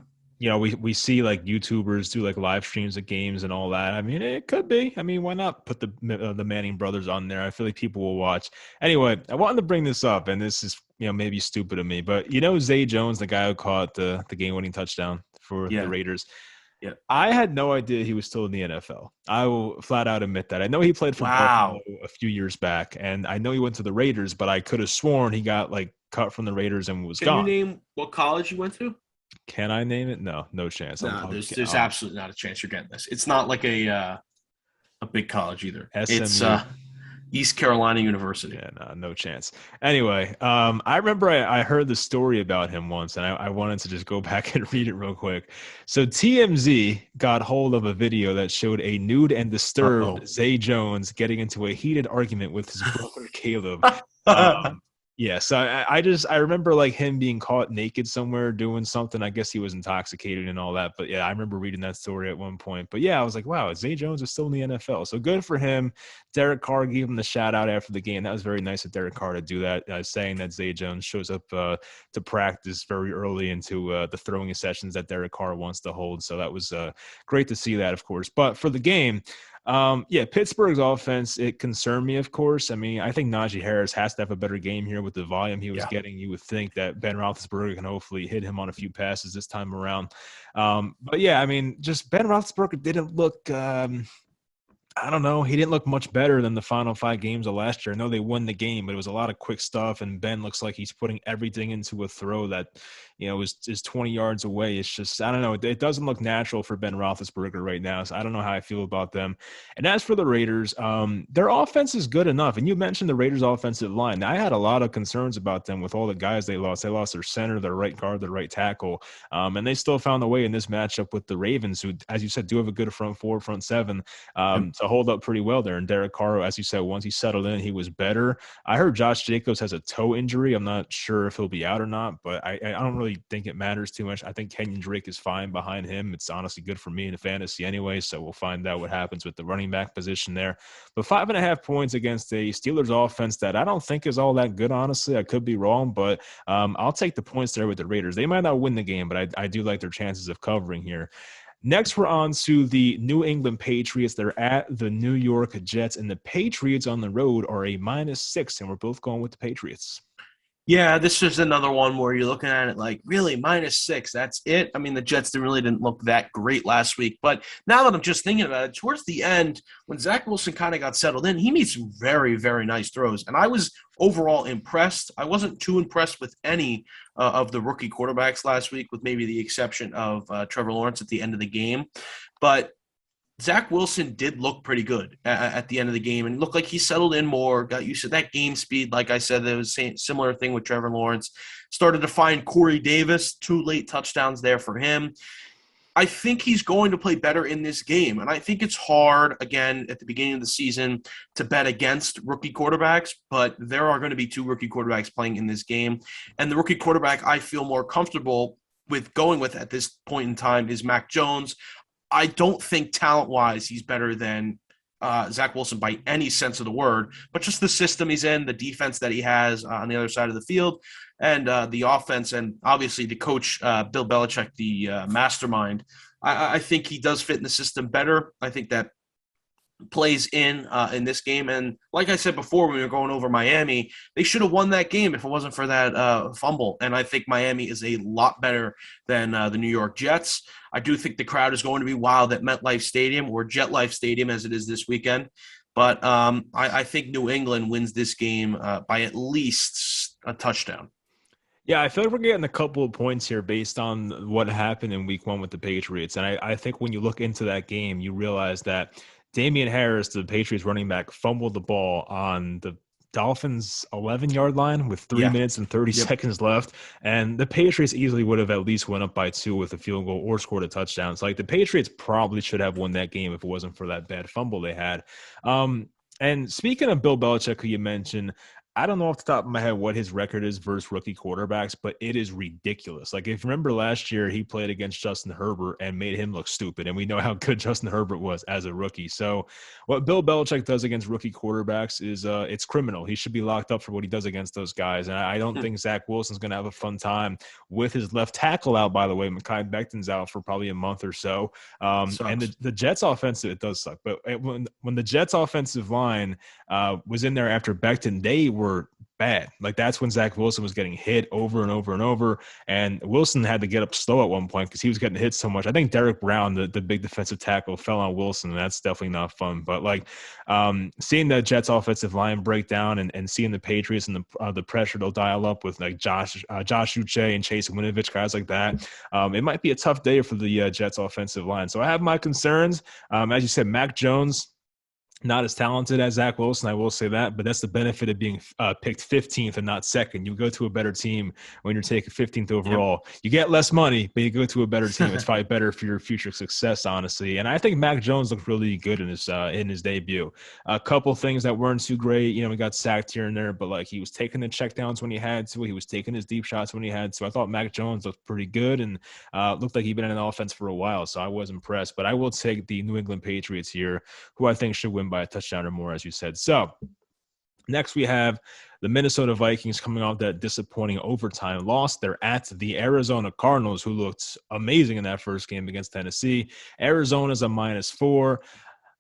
We see like YouTubers do like live streams of games and all that. I mean, it could be. I mean, why not put the Manning brothers on there? I feel like people will watch. Anyway, I wanted to bring this up, and this is maybe stupid of me, but Zay Jones, the guy who caught the game-winning touchdown for the Raiders. Yeah. I had no idea he was still in the NFL. I will flat out admit that. I know he played for Wow. Buffalo a few years back, and I know he went to the Raiders, but I could have sworn he got like cut from the Raiders and was Can you gone. name what college you went to? Can I name it? No chance. No, there's absolutely not a chance you're getting this. It's not like a big college either. SMU. It's East Carolina University. Yeah, no chance. Anyway, I remember I heard the story about him once, and I wanted to just go back and read it real quick. So TMZ got hold of a video that showed a nude and disturbed Zay Jones getting into a heated argument with his brother Caleb. Yeah, so I remember like him being caught naked somewhere doing something. I guess he was intoxicated and all that. But yeah, I remember reading that story at one point. But yeah, I was like, wow, Zay Jones is still in the NFL. So good for him. Derek Carr gave him the shout out after the game. That was very nice of Derek Carr to do that, saying that Zay Jones shows up to practice very early into the throwing sessions that Derek Carr wants to hold. So that was great to see that, of course. But for the game, yeah, Pittsburgh's offense, it concerned me, of course. I mean, I think Najee Harris has to have a better game here with the volume he was Yeah. getting. You would think that Ben Roethlisberger can hopefully hit him on a few passes this time around. But yeah, I mean, just Ben Roethlisberger didn't look I don't know. He didn't look much better than the final 5 games of last year. I know they won the game, but it was a lot of quick stuff. And Ben looks like he's putting everything into a throw that, is 20 yards away. It's just, I don't know. It doesn't look natural for Ben Roethlisberger right now. So I don't know how I feel about them. And as for the Raiders, their offense is good enough. And you mentioned the Raiders' offensive line. I had a lot of concerns about them with all the guys they lost. They lost their center, their right guard, their right tackle. And they still found a way in this matchup with the Ravens, who, as you said, do have a good front four, front seven to hold up pretty well there. And Derek Carr, as you said, once he settled in, he was better. I heard Josh Jacobs has a toe injury. I'm not sure if he'll be out or not, but I don't really think it matters too much. I think Kenyon Drake is fine behind him. It's honestly good for me in fantasy anyway, so we'll find out what happens with the running back position there. But 5.5 points against a Steelers offense that I don't think is all that good, honestly. I could be wrong, but I'll take the points there with the Raiders. They might not win the game, but I do like their chances of covering here. Next, we're on to the New England Patriots. They're at the New York Jets, and the Patriots on the road are a -6, and we're both going with the Patriots. Yeah, this is another one where you're looking at it like, really, -6, that's it? I mean, the Jets didn't look that great last week. But now that I'm just thinking about it, towards the end, when Zach Wilson kind of got settled in, he made some very, very nice throws. And I was overall impressed. I wasn't too impressed with any of the rookie quarterbacks last week, with maybe the exception of Trevor Lawrence at the end of the game. But Zach Wilson did look pretty good at the end of the game and looked like he settled in more, got used to that game speed. Like I said, there was a similar thing with Trevor Lawrence. Started to find Corey Davis, 2 late touchdowns there for him. I think he's going to play better in this game. And I think it's hard, again, at the beginning of the season to bet against rookie quarterbacks, but there are going to be 2 rookie quarterbacks playing in this game. And the rookie quarterback I feel more comfortable with going with at this point in time is Mac Jones. I don't think talent-wise he's better than Zach Wilson by any sense of the word, but just the system he's in, the defense that he has on the other side of the field, and the offense, and obviously the coach, Bill Belichick, the mastermind. I think he does fit in the system better. I think that plays in this game. And like I said before, when we were going over Miami, they should have won that game if it wasn't for that fumble. And I think Miami is a lot better than the New York Jets. I do think the crowd is going to be wild at MetLife Stadium, or JetLife Stadium as it is this weekend. But I think New England wins this game by at least a touchdown. Yeah, I feel like we're getting a couple of points here based on what happened in week 1 with the Patriots. And I think when you look into that game, you realize that Damian Harris, the Patriots running back, fumbled the ball on the Dolphins' 11-yard line with 3 Yeah. minutes and 30 Yep. seconds left. And the Patriots easily would have at least went up by 2 with a field goal or scored a touchdown. So like the Patriots probably should have won that game if it wasn't for that bad fumble they had. And speaking of Bill Belichick, who you mentioned, I don't know off the top of my head what his record is versus rookie quarterbacks, but it is ridiculous. Like, if you remember last year, he played against Justin Herbert and made him look stupid. And we know how good Justin Herbert was as a rookie. So what Bill Belichick does against rookie quarterbacks is it's criminal. He should be locked up for what he does against those guys. And I don't think Zach Wilson's going to have a fun time with his left tackle out, by the way. Mekhi Becton's out for probably a month or so. And Sucks. the Jets offensive, it does suck. But when the Jets offensive line was in there after Becton, they were bad. Like, that's when Zach Wilson was getting hit over and over and over. And Wilson had to get up slow at one point because he was getting hit so much. I think Derek Brown, the big defensive tackle, fell on Wilson, and that's definitely not fun. But like seeing the Jets offensive line break down and seeing the Patriots and the pressure they'll dial up with like Josh Uche and Chase Winovich, guys like that, it might be a tough day for the Jets offensive line. So I have my concerns. As you said, Mac Jones, Not as talented as Zach Wilson, I will say that, but that's the benefit of being picked 15th and not second. You go to a better team when you're taken 15th Yep. overall. You get less money, but you go to a better team. It's probably better for your future success, honestly. And I think Mac Jones looked really good in his debut. A couple things that weren't too great. You know, he got sacked here and there, but like he was taking the checkdowns when he had to. He was taking his deep shots when he had to. I thought Mac Jones looked pretty good and looked like he'd been in an offense for a while. So I was impressed. But I will take the New England Patriots here, who I think should win by a touchdown or more, as you said. So next we have the Minnesota Vikings coming off that disappointing overtime loss. They're at the Arizona Cardinals, who looked amazing in that first game against Tennessee. Arizona's a -4.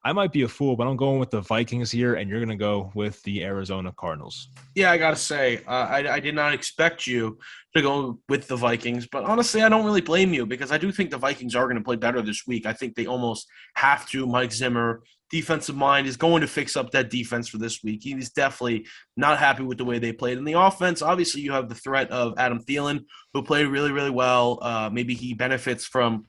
I might be a fool, but I'm going with the Vikings here, and you're going to go with the Arizona Cardinals. Yeah, I gotta say, I did not expect you to go with the Vikings, but honestly, I don't really blame you because I do think the Vikings are going to play better this week. I think they almost have to. Mike Zimmer, defensive mind, is going to fix up that defense for this week. He's definitely not happy with the way they played. In the offense, obviously, you have the threat of Adam Thielen, who played really, really well. Maybe he benefits from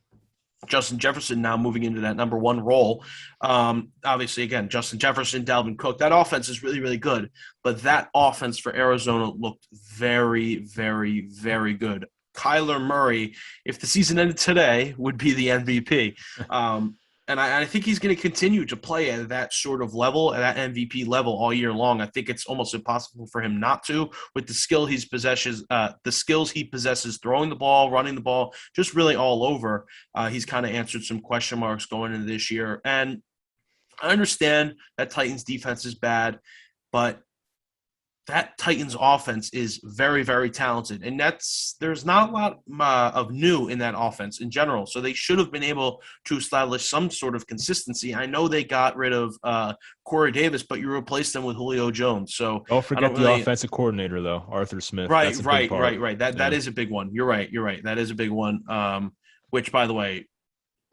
Justin Jefferson now moving into that number one role. Obviously, again, Justin Jefferson, Dalvin Cook, that offense is really, really good. But that offense for Arizona looked very, very, very good. Kyler Murray, if the season ended today, would be the MVP. And I think he's going to continue to play at that sort of level, at that MVP level all year long. I think it's almost impossible for him not to, with the skills he possesses, throwing the ball, running the ball, just really all over. He's kind of answered some question marks going into this year, and I understand that Titans defense is bad, but that Titans offense is very, very talented, and there's not a lot of new in that offense in general. So they should have been able to establish some sort of consistency. I know they got rid of Corey Davis, but you replaced them with Julio Jones. So Don't I forget don't the really. offensive coordinator, though, Arthur Smith. Right, That's a big right, part. right, right. That Yeah. is a big one. You're right. You're right. That is a big one. Which, by the way,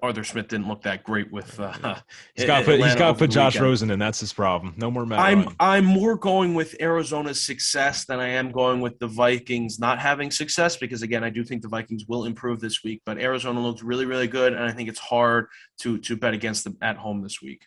Arthur Smith didn't look that great with He's Atlanta got to over put the Josh weekend. Rosen in. That's his problem. No more Matt I'm Ryan. I'm more going with Arizona's success than I am going with the Vikings not having success because again I do think the Vikings will improve this week, but Arizona looks really really good and I think it's hard to bet against them at home this week.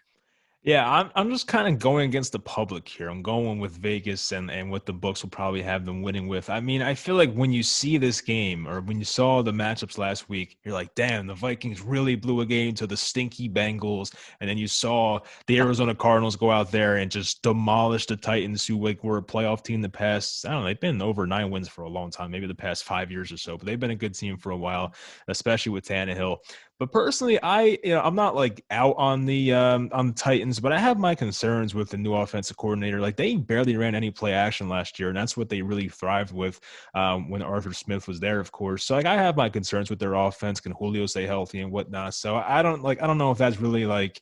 Yeah, I'm just kind of going against the public here. I'm going with Vegas and what the books will probably have them winning with. I mean, I feel like when you see this game or when you saw the matchups last week, you're like, damn, the Vikings really blew a game to the stinky Bengals, and then you saw the Arizona Cardinals go out there and just demolish the Titans, who like were a playoff team the past. I don't know, they've been over 9 wins for a long time, maybe the past 5 years or so, but they've been a good team for a while, especially with Tannehill. But personally, I'm not like out on the Titans, but I have my concerns with the new offensive coordinator. Like they barely ran any play action last year, and that's what they really thrived with when Arthur Smith was there, of course. So like I have my concerns with their offense. Can Julio stay healthy and whatnot? So I don't know if that's really like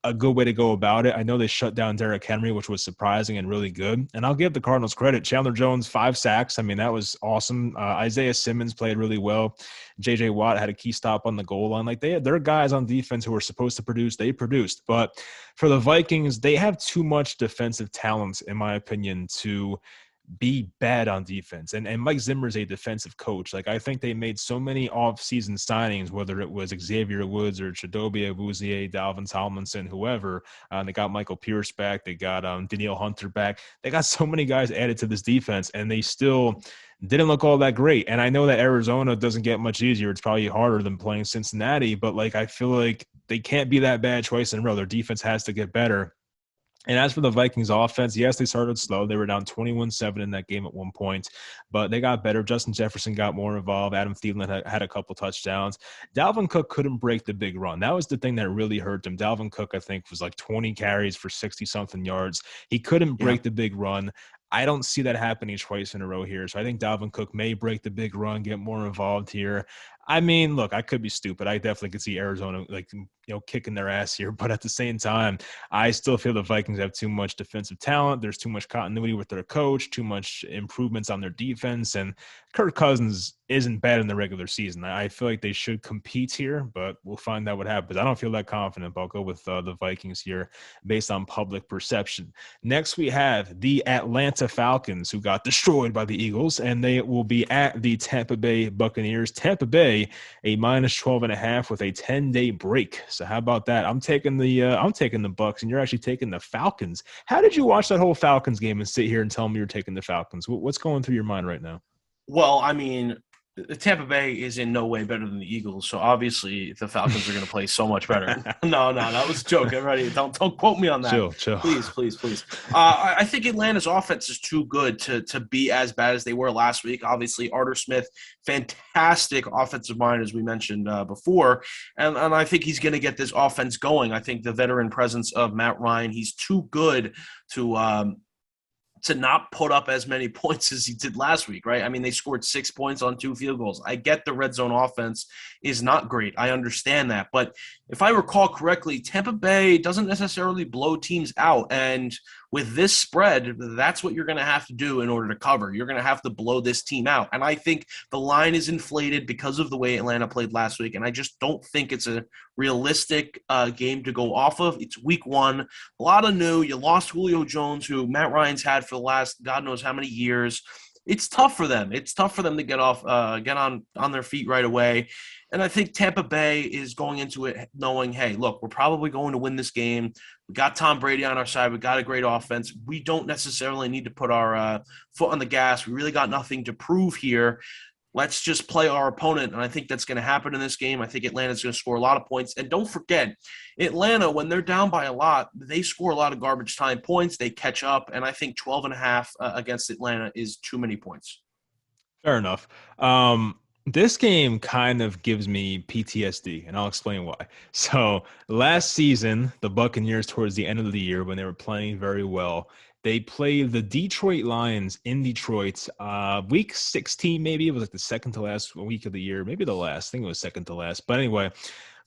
a good way to go about it. I know they shut down Derrick Henry, which was surprising and really good. And I'll give the Cardinals credit. Chandler Jones, 5 sacks. I mean, that was awesome. Isaiah Simmons played really well. JJ Watt had a key stop on the goal line. Like they're guys on defense who are supposed to produce. They produced. But for the Vikings, they have too much defensive talent, in my opinion, to be bad on defense. And Mike Zimmer is a defensive coach. Like I think they made so many off-season signings, whether it was Xavier Woods or Chidobe Awuzie, Dalvin Tomlinson, whoever. They got Michael Pierce back. They got Danielle Hunter back. They got so many guys added to this defense, and they still didn't look all that great. And I know that Arizona doesn't get much easier. It's probably harder than playing Cincinnati, but like I feel like they can't be that bad twice in a row. Their defense has to get better. And as for the Vikings offense, yes, they started slow. They were down 21-7 in that game at one point, but they got better. Justin Jefferson got more involved. Adam Thielen had a couple touchdowns. Dalvin Cook couldn't break the big run. That was the thing that really hurt him. Dalvin Cook, I think, was like 20 carries for 60-something yards. He couldn't Yeah. break the big run. I don't see that happening twice in a row here. So I think Dalvin Cook may break the big run, get more involved here. I mean, look, I could be stupid. I definitely could see Arizona kicking their ass here, but at the same time, I still feel the Vikings have too much defensive talent. There's too much continuity with their coach, too much improvements on their defense, and Kirk Cousins isn't bad in the regular season. I feel like they should compete here, but we'll find out what happens. I don't feel that confident, but I'll go with the Vikings here based on public perception. Next, we have the Atlanta Falcons, who got destroyed by the Eagles, and they will be at the Tampa Bay Buccaneers. Tampa Bay, a minus 12.5 with a 10-day break. So how about that? I'm taking the Bucks, and you're actually taking the Falcons. How did you watch that whole Falcons game and sit here and tell me you're taking the Falcons? What's going through your mind right now? Well, I mean, the Tampa Bay is in no way better than the Eagles, so obviously the Falcons are going to play so much better. No, that was a joke. Everybody, don't quote me on that. Chill. Please. I think Atlanta's offense is too good to be as bad as they were last week. Obviously, Arthur Smith, fantastic offensive mind, as we mentioned before, and I think he's going to get this offense going. I think the veteran presence of Matt Ryan, he's too good to not put up as many points as he did last week, right? I mean, they scored 6 points on 2 field goals. I get the red zone offense is not great. I understand that. But if I recall correctly, Tampa Bay doesn't necessarily blow teams out. And with this spread, that's what you're going to have to do in order to cover. You're going to have to blow this team out. And I think the line is inflated because of the way Atlanta played last week. And I just don't think it's a realistic game to go off of. It's week 1. A lot of new. You lost Julio Jones, who Matt Ryan's had for the last God knows how many years. It's tough for them. It's tough for them to get on their feet right away. And I think Tampa Bay is going into it knowing, hey, look, we're probably going to win this game. We got Tom Brady on our side. We got a great offense. We don't necessarily need to put our foot on the gas. We really got nothing to prove here. Let's just play our opponent, and I think that's going to happen in this game. I think Atlanta's going to score a lot of points. And don't forget, Atlanta, when they're down by a lot, they score a lot of garbage time points. They catch up, and I think 12.5 against Atlanta is too many points. Fair enough. This game kind of gives me PTSD, and I'll explain why. So last season, the Buccaneers, towards the end of the year, when they were playing very well, they played the Detroit Lions in Detroit. Week 16, maybe it was like the second to last week of the year, maybe the last. I think it was second to last. But anyway,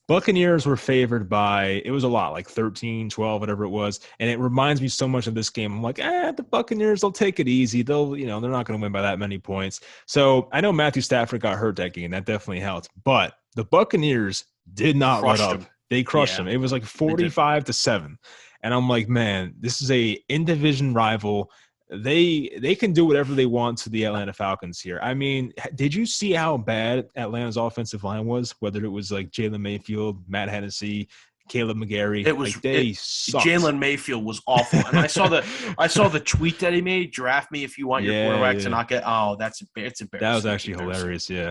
Buccaneers were favored by, it was a lot, like 13, 12, whatever it was. And it reminds me so much of this game. I'm like, the Buccaneers, they'll take it easy. They're not going to win by that many points. So I know Matthew Stafford got hurt that game. That definitely helped. But the Buccaneers did not let up. They crushed them. It was like 45-7. And I'm like, man, this is a in-division rival. They can do whatever they want to the Atlanta Falcons here. I mean, did you see how bad Atlanta's offensive line was? Whether it was like Jalen Mayfield, Matt Hennessy, Caleb McGarry, it was like they sucked. Jalen Mayfield was awful, and I saw the tweet that he made. Draft me if you want your quarterback to not get. Oh, it's embarrassing. That was actually hilarious. Yeah.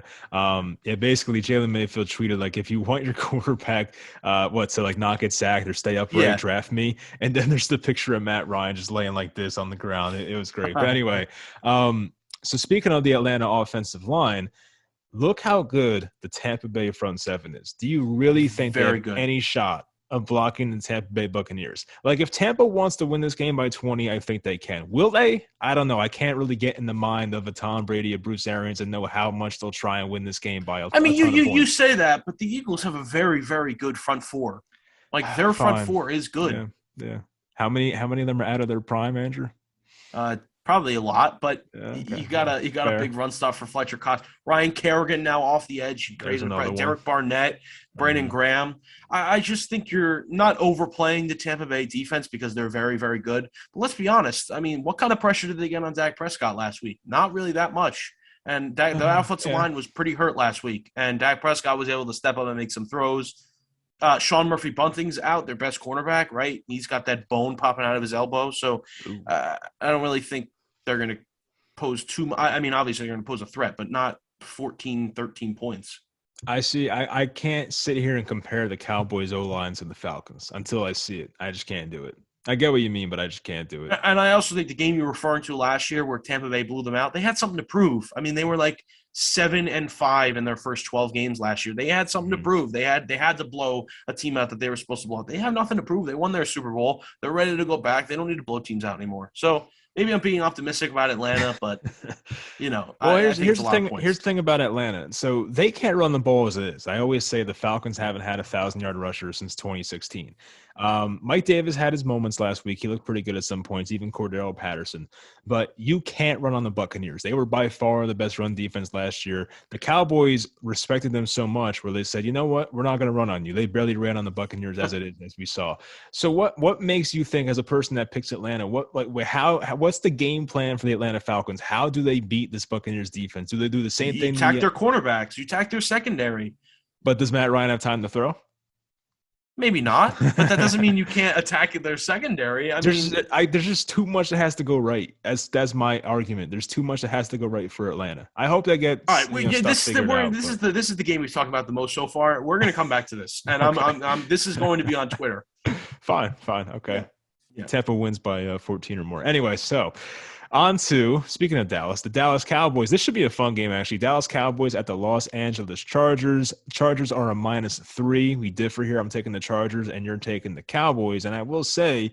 Basically, Jalen Mayfield tweeted like, if you want your quarterback, to like not get sacked or stay upright, draft me. And then there's the picture of Matt Ryan just laying like this on the ground. It was great. But anyway, so speaking of the Atlanta offensive line. Look how good the Tampa Bay front seven is. Do you really think they have any shot of blocking the Tampa Bay Buccaneers? Like, if Tampa wants to win this game by 20, I think they can. Will they? I don't know. I can't really get in the mind of a Tom Brady or Bruce Arians and know how much they'll try and win this game by a ton of points. You say that, but the Eagles have a very, very good front four. Like, their front four is good. Yeah. How many of them are out of their prime, Andrew? Probably a lot, but you got a big run stop for Fletcher Cox. Ryan Kerrigan now off the edge. Derek Barnett, Brandon Graham. I just think you're not overplaying the Tampa Bay defense because they're very, very good. But let's be honest. I mean, what kind of pressure did they get on Dak Prescott last week? Not really that much. And the offensive line was pretty hurt last week. And Dak Prescott was able to step up and make some throws. Sean Murphy-Bunting's out, their best cornerback, right? He's got that bone popping out of his elbow. So I don't really think they're going to pose too much. I mean, obviously they're going to pose a threat, but not 14, 13 points. I see. I can't sit here and compare the Cowboys O-line to the Falcons until I see it. I just can't do it. I get what you mean, but I just can't do it. And I also think the game you're referring to last year where Tampa Bay blew them out, they had something to prove. I mean, they were like 7-5 in their first 12 games last year. They had something to prove. They had to blow a team out that they were supposed to blow out. They have nothing to prove. They won their Super Bowl. They're ready to go back. They don't need to blow teams out anymore. So maybe I'm being optimistic about Atlanta, but well, here's the thing. Here's the thing about Atlanta. So they can't run the ball as it is. I always say the Falcons haven't had a 1,000-yard rusher since 2016. Mike Davis had his moments last week. He looked pretty good at some points, even Cordero Patterson. But you can't run on the Buccaneers. They were by far the best run defense last year. The Cowboys respected them so much where they said, you know what, we're not going to run on you. They barely ran on the Buccaneers as it is, as we saw. So what makes you think, as a person that picks Atlanta, what's the game plan for the Atlanta Falcons? How do they beat this Buccaneers defense? Do they do the same You thing? attack their cornerbacks. You attack their secondary. But does Matt Ryan have time to throw? Maybe not, but that doesn't mean you can't attack their secondary. There's just too much that has to go right. That's my argument. There's too much that has to go right for Atlanta. I hope that all gets right. This is the game we've talked about the most so far. We're going to come back to this, and I'm this is going to be on Twitter. Fine. Okay. Yeah. Tampa wins by 14 or more. Anyway, so on to, speaking of Dallas, the Dallas Cowboys. This should be a fun game, actually. Dallas Cowboys at the Los Angeles Chargers. Chargers are a -3. We differ here. I'm taking the Chargers, and you're taking the Cowboys. And I will say,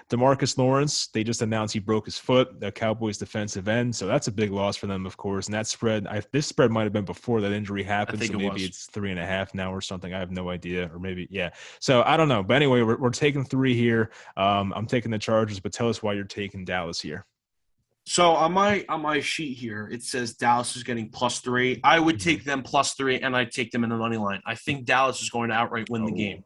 DeMarcus Lawrence, they just announced he broke his foot, the Cowboys defensive end. So that's a big loss for them, of course. And that spread, this spread might have been before that injury happened. So maybe it's 3.5 now or something. I have no idea. Or maybe, yeah. So I don't know. But anyway, we're taking 3 here. I'm taking the Chargers, but tell us why you're taking Dallas here. So on my sheet here, it says Dallas is getting +3. I would take them +3, and I'd take them in the money line. I think Dallas is going to outright win the game.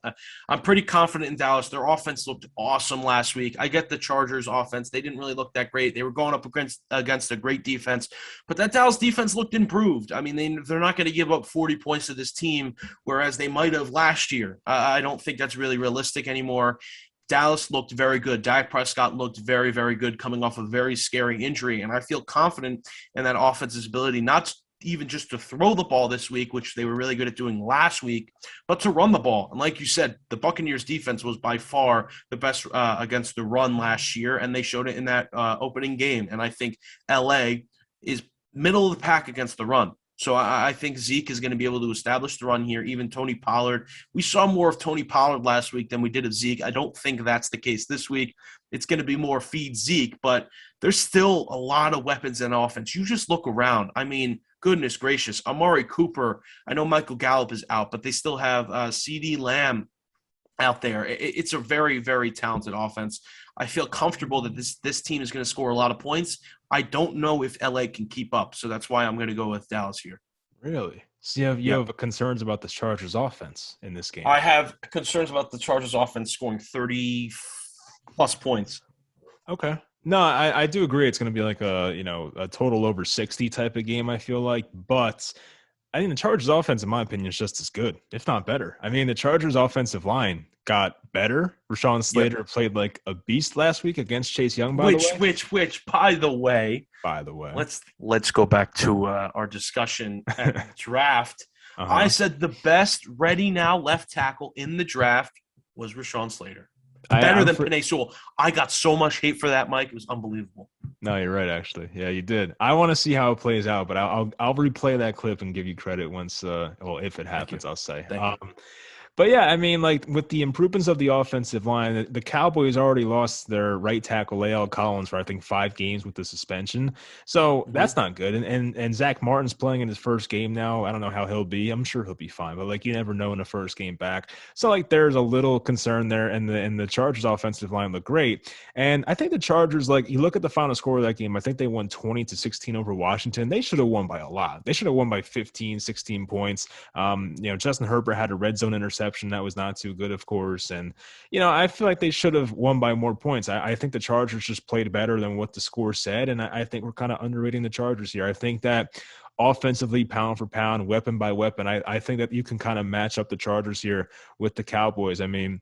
I'm pretty confident in Dallas. Their offense looked awesome last week. I get the Chargers' offense; they didn't really look that great. They were going up against a great defense, but that Dallas defense looked improved. I mean, they're not going to give up 40 points to this team, whereas they might have last year. I don't think that's really realistic anymore. Dallas looked very good. Dak Prescott looked very, very good coming off a very scary injury. And I feel confident in that offense's ability, not even just to throw the ball this week, which they were really good at doing last week, but to run the ball. And like you said, the Buccaneers defense was by far the best against the run last year, and they showed it in that opening game. And I think LA is middle of the pack against the run. So I think Zeke is going to be able to establish the run here. Even Tony Pollard. We saw more of Tony Pollard last week than we did of Zeke. I don't think that's the case this week. It's going to be more feed Zeke, but there's still a lot of weapons in offense. You just look around. I mean, goodness gracious. Amari Cooper. I know Michael Gallup is out, but they still have CeeDee Lamb out there. It's a very, very talented offense. I feel comfortable that this team is going to score a lot of points. I don't know if LA can keep up, so that's why I'm going to go with Dallas here. Really? So you have concerns about the Chargers offense in this game? I have concerns about the Chargers offense scoring 30+ points. Okay. No, I do agree. It's going to be like a total over 60 type of game, I feel like. But I think the Chargers offense, in my opinion, is just as good, if not better. I mean, the Chargers offensive line got better. Rashawn Slater played like a beast last week against Chase Young, by the way. By the way. Let's go back to our discussion at the draft. I said the best ready now left tackle in the draft was Rashawn Slater. Better than Penei Sewell. I got so much hate for that, Mike. It was unbelievable. No, you're right, actually. Yeah, you did. I want to see how it plays out, but I'll replay that clip and give you credit once, if it happens, I'll say. But yeah, I mean, like with the improvements of the offensive line, the Cowboys already lost their right tackle, Lael Collins, for I think 5 games with the suspension. So that's not good. And Zach Martin's playing in his first game now. I don't know how he'll be. I'm sure he'll be fine, but like you never know in the first game back. So like there's a little concern there, and the Chargers offensive line looked great. And I think the Chargers, like you look at the final score of that game, I think they won 20-16 over Washington. They should have won by a lot. They should have won by 15, 16 points. Justin Herbert had a red zone interception that was not too good, of course. And, I feel like they should have won by more points. I think the Chargers just played better than what the score said. And I think we're kind of underrating the Chargers here. I think that offensively, pound for pound, weapon by weapon, I think that you can kind of match up the Chargers here with the Cowboys. I mean,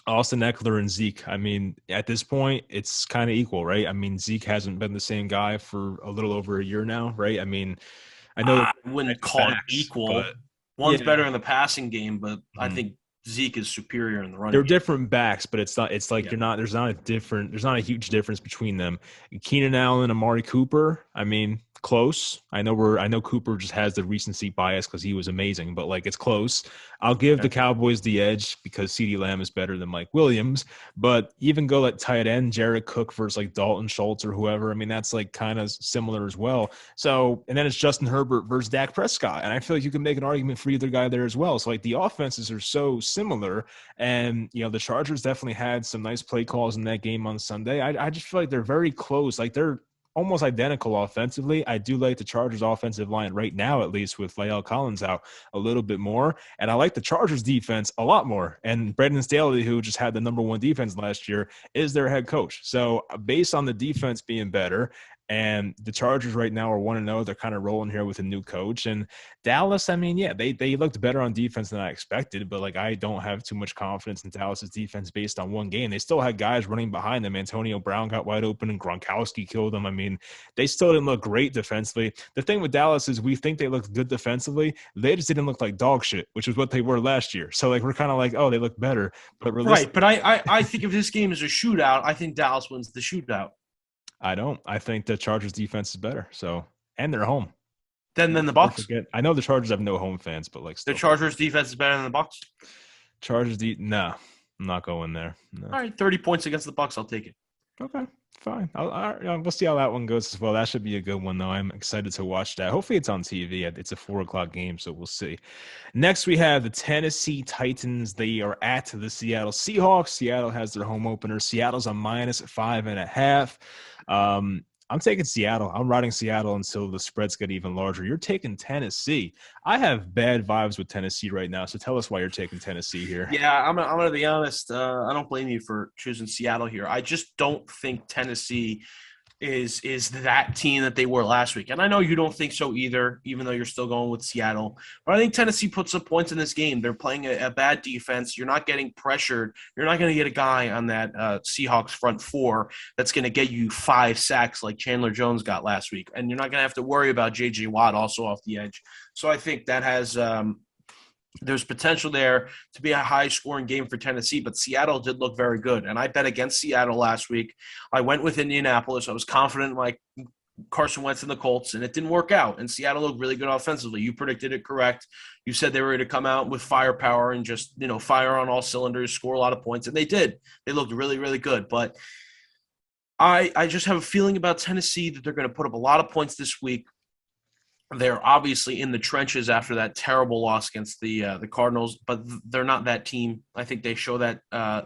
Austin Eckler and Zeke, I mean, at this point, it's kind of equal, right? I mean, Zeke hasn't been the same guy for a little over a year now, right? I mean, I know I wouldn't call it equal. One's better in the passing game, but I think Zeke is superior in the running. They're different backs, but it's not. It's like there's not a huge difference between them. Keenan Allen, Amari Cooper. I mean, close. I know Cooper just has the recency bias because he was amazing, but like it's close. I'll give the Okay. Cowboys the edge because CeeDee Lamb is better than Mike Williams. But even go like tight end, Jared Cook versus like Dalton Schultz or whoever. I mean, that's like kind of similar as well. So, and then it's Justin Herbert versus Dak Prescott. And I feel like you can make an argument for either guy there as well. So like the offenses are so similar. And, the Chargers definitely had some nice play calls in that game on Sunday. I just feel like they're very close. Like they're almost identical offensively. I do like the Chargers offensive line right now, at least with La'el Collins out a little bit more. And I like the Chargers defense a lot more. And Brandon Staley, who just had the number one defense last year, is their head coach. So based on the defense being better, and the Chargers right now are 1-0. They're kind of rolling here with a new coach. And Dallas, I mean, yeah, they looked better on defense than I expected, but like I don't have too much confidence in Dallas's defense based on one game. They still had guys running behind them. Antonio Brown got wide open and Gronkowski killed them. I mean, they still didn't look great defensively. The thing with Dallas is we think they looked good defensively. They just didn't look like dog shit, which is what they were last year. So like we're kind of like, oh, they look better. But Right, but realistically, I think if this game is a shootout, I think Dallas wins the shootout. I don't. I think the Chargers defense is better. So, and they're home. Then the Don't Bucks. forget. I know the Chargers have no home fans, but like The still. Chargers defense is better than the Bucks. Nah, I'm not going there. No. All right, 30 points against the Bucks. I'll take it. Okay, fine. We'll see how that one goes as well. That should be a good one, though. I'm excited to watch that. Hopefully, it's on TV. It's a 4 o'clock game, so we'll see. Next, we have the Tennessee Titans. They are at the Seattle Seahawks. Seattle has their home opener. Seattle's a -5.5. I'm taking Seattle. I'm riding Seattle until the spreads get even larger. You're taking Tennessee. I have bad vibes with Tennessee right now, so tell us why you're taking Tennessee here. Yeah, I'm gonna be honest. I don't blame you for choosing Seattle here. I just don't think Tennessee is that team that they were last week. And I know you don't think so either, even though you're still going with Seattle. But I think Tennessee puts some points in this game. They're playing a bad defense. You're not getting pressured. You're not going to get a guy on that Seahawks front four that's going to get you 5 sacks like Chandler Jones got last week. And you're not going to have to worry about J.J. Watt also off the edge. So I think that has there's potential there to be a high-scoring game for Tennessee, but Seattle did look very good. And I bet against Seattle last week. I went with Indianapolis. I was confident in my Carson Wentz and the Colts, and it didn't work out. And Seattle looked really good offensively. You predicted it correct. You said they were going to come out with firepower and just, fire on all cylinders, score a lot of points, and they did. They looked really, really good. But I just have a feeling about Tennessee that they're going to put up a lot of points this week. They're obviously in the trenches after that terrible loss against the Cardinals, but they're not that team. I think they show that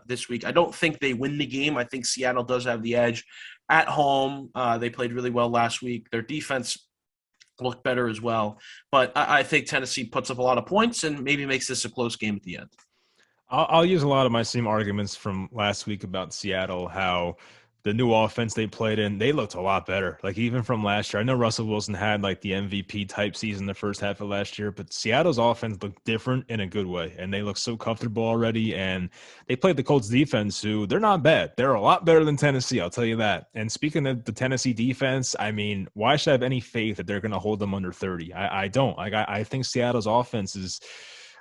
this week. I don't think they win the game. I think Seattle does have the edge at home. They played really well last week. Their defense looked better as well. But I think Tennessee puts up a lot of points and maybe makes this a close game at the end. I'll use a lot of my same arguments from last week about Seattle, how the new offense they played in, they looked a lot better. Like even from last year, I know Russell Wilson had like the MVP type season the first half of last year, but Seattle's offense looked different in a good way. And they look so comfortable already. And they played the Colts defense, who they're not bad. They're a lot better than Tennessee, I'll tell you that. And speaking of the Tennessee defense, I mean, why should I have any faith that they're going to hold them under 30? I don't. I think Seattle's offense is –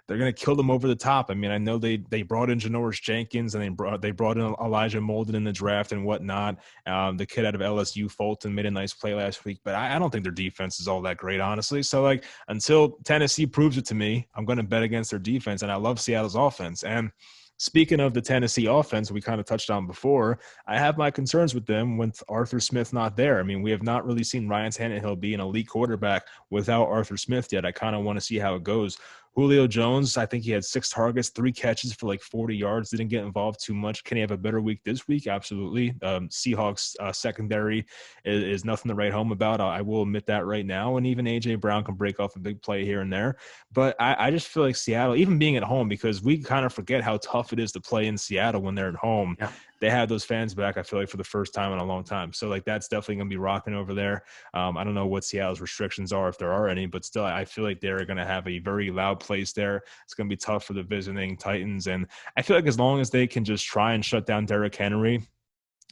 they're going to kill them over the top. I mean, I know they brought in Janoris Jenkins and they brought in Elijah Molden in the draft and whatnot. The kid out of LSU, Fulton, made a nice play last week, but I don't think their defense is all that great, honestly. So, like, until Tennessee proves it to me, I'm going to bet against their defense, and I love Seattle's offense. And speaking of the Tennessee offense, we kind of touched on before, I have my concerns with them with Arthur Smith not there. I mean, we have not really seen Ryan Tannehill be an elite quarterback without Arthur Smith yet. I kind of want to see how it goes. Julio Jones, I think he had 6 targets, 3 catches for like 40 yards, didn't get involved too much. Can he have a better week this week? Absolutely. Seahawks secondary is nothing to write home about. I will admit that right now. And even A.J. Brown can break off a big play here and there. But I just feel like Seattle, even being at home, because we kind of forget how tough it is to play in Seattle when they're at home. Yeah. They had those fans back, I feel like, for the first time in a long time. So, like, that's definitely going to be rocking over there. I don't know what Seattle's restrictions are, if there are any, but still, I feel like they're going to have a very loud place there. It's going to be tough for the visiting Titans. And I feel like as long as they can just try and shut down Derrick Henry,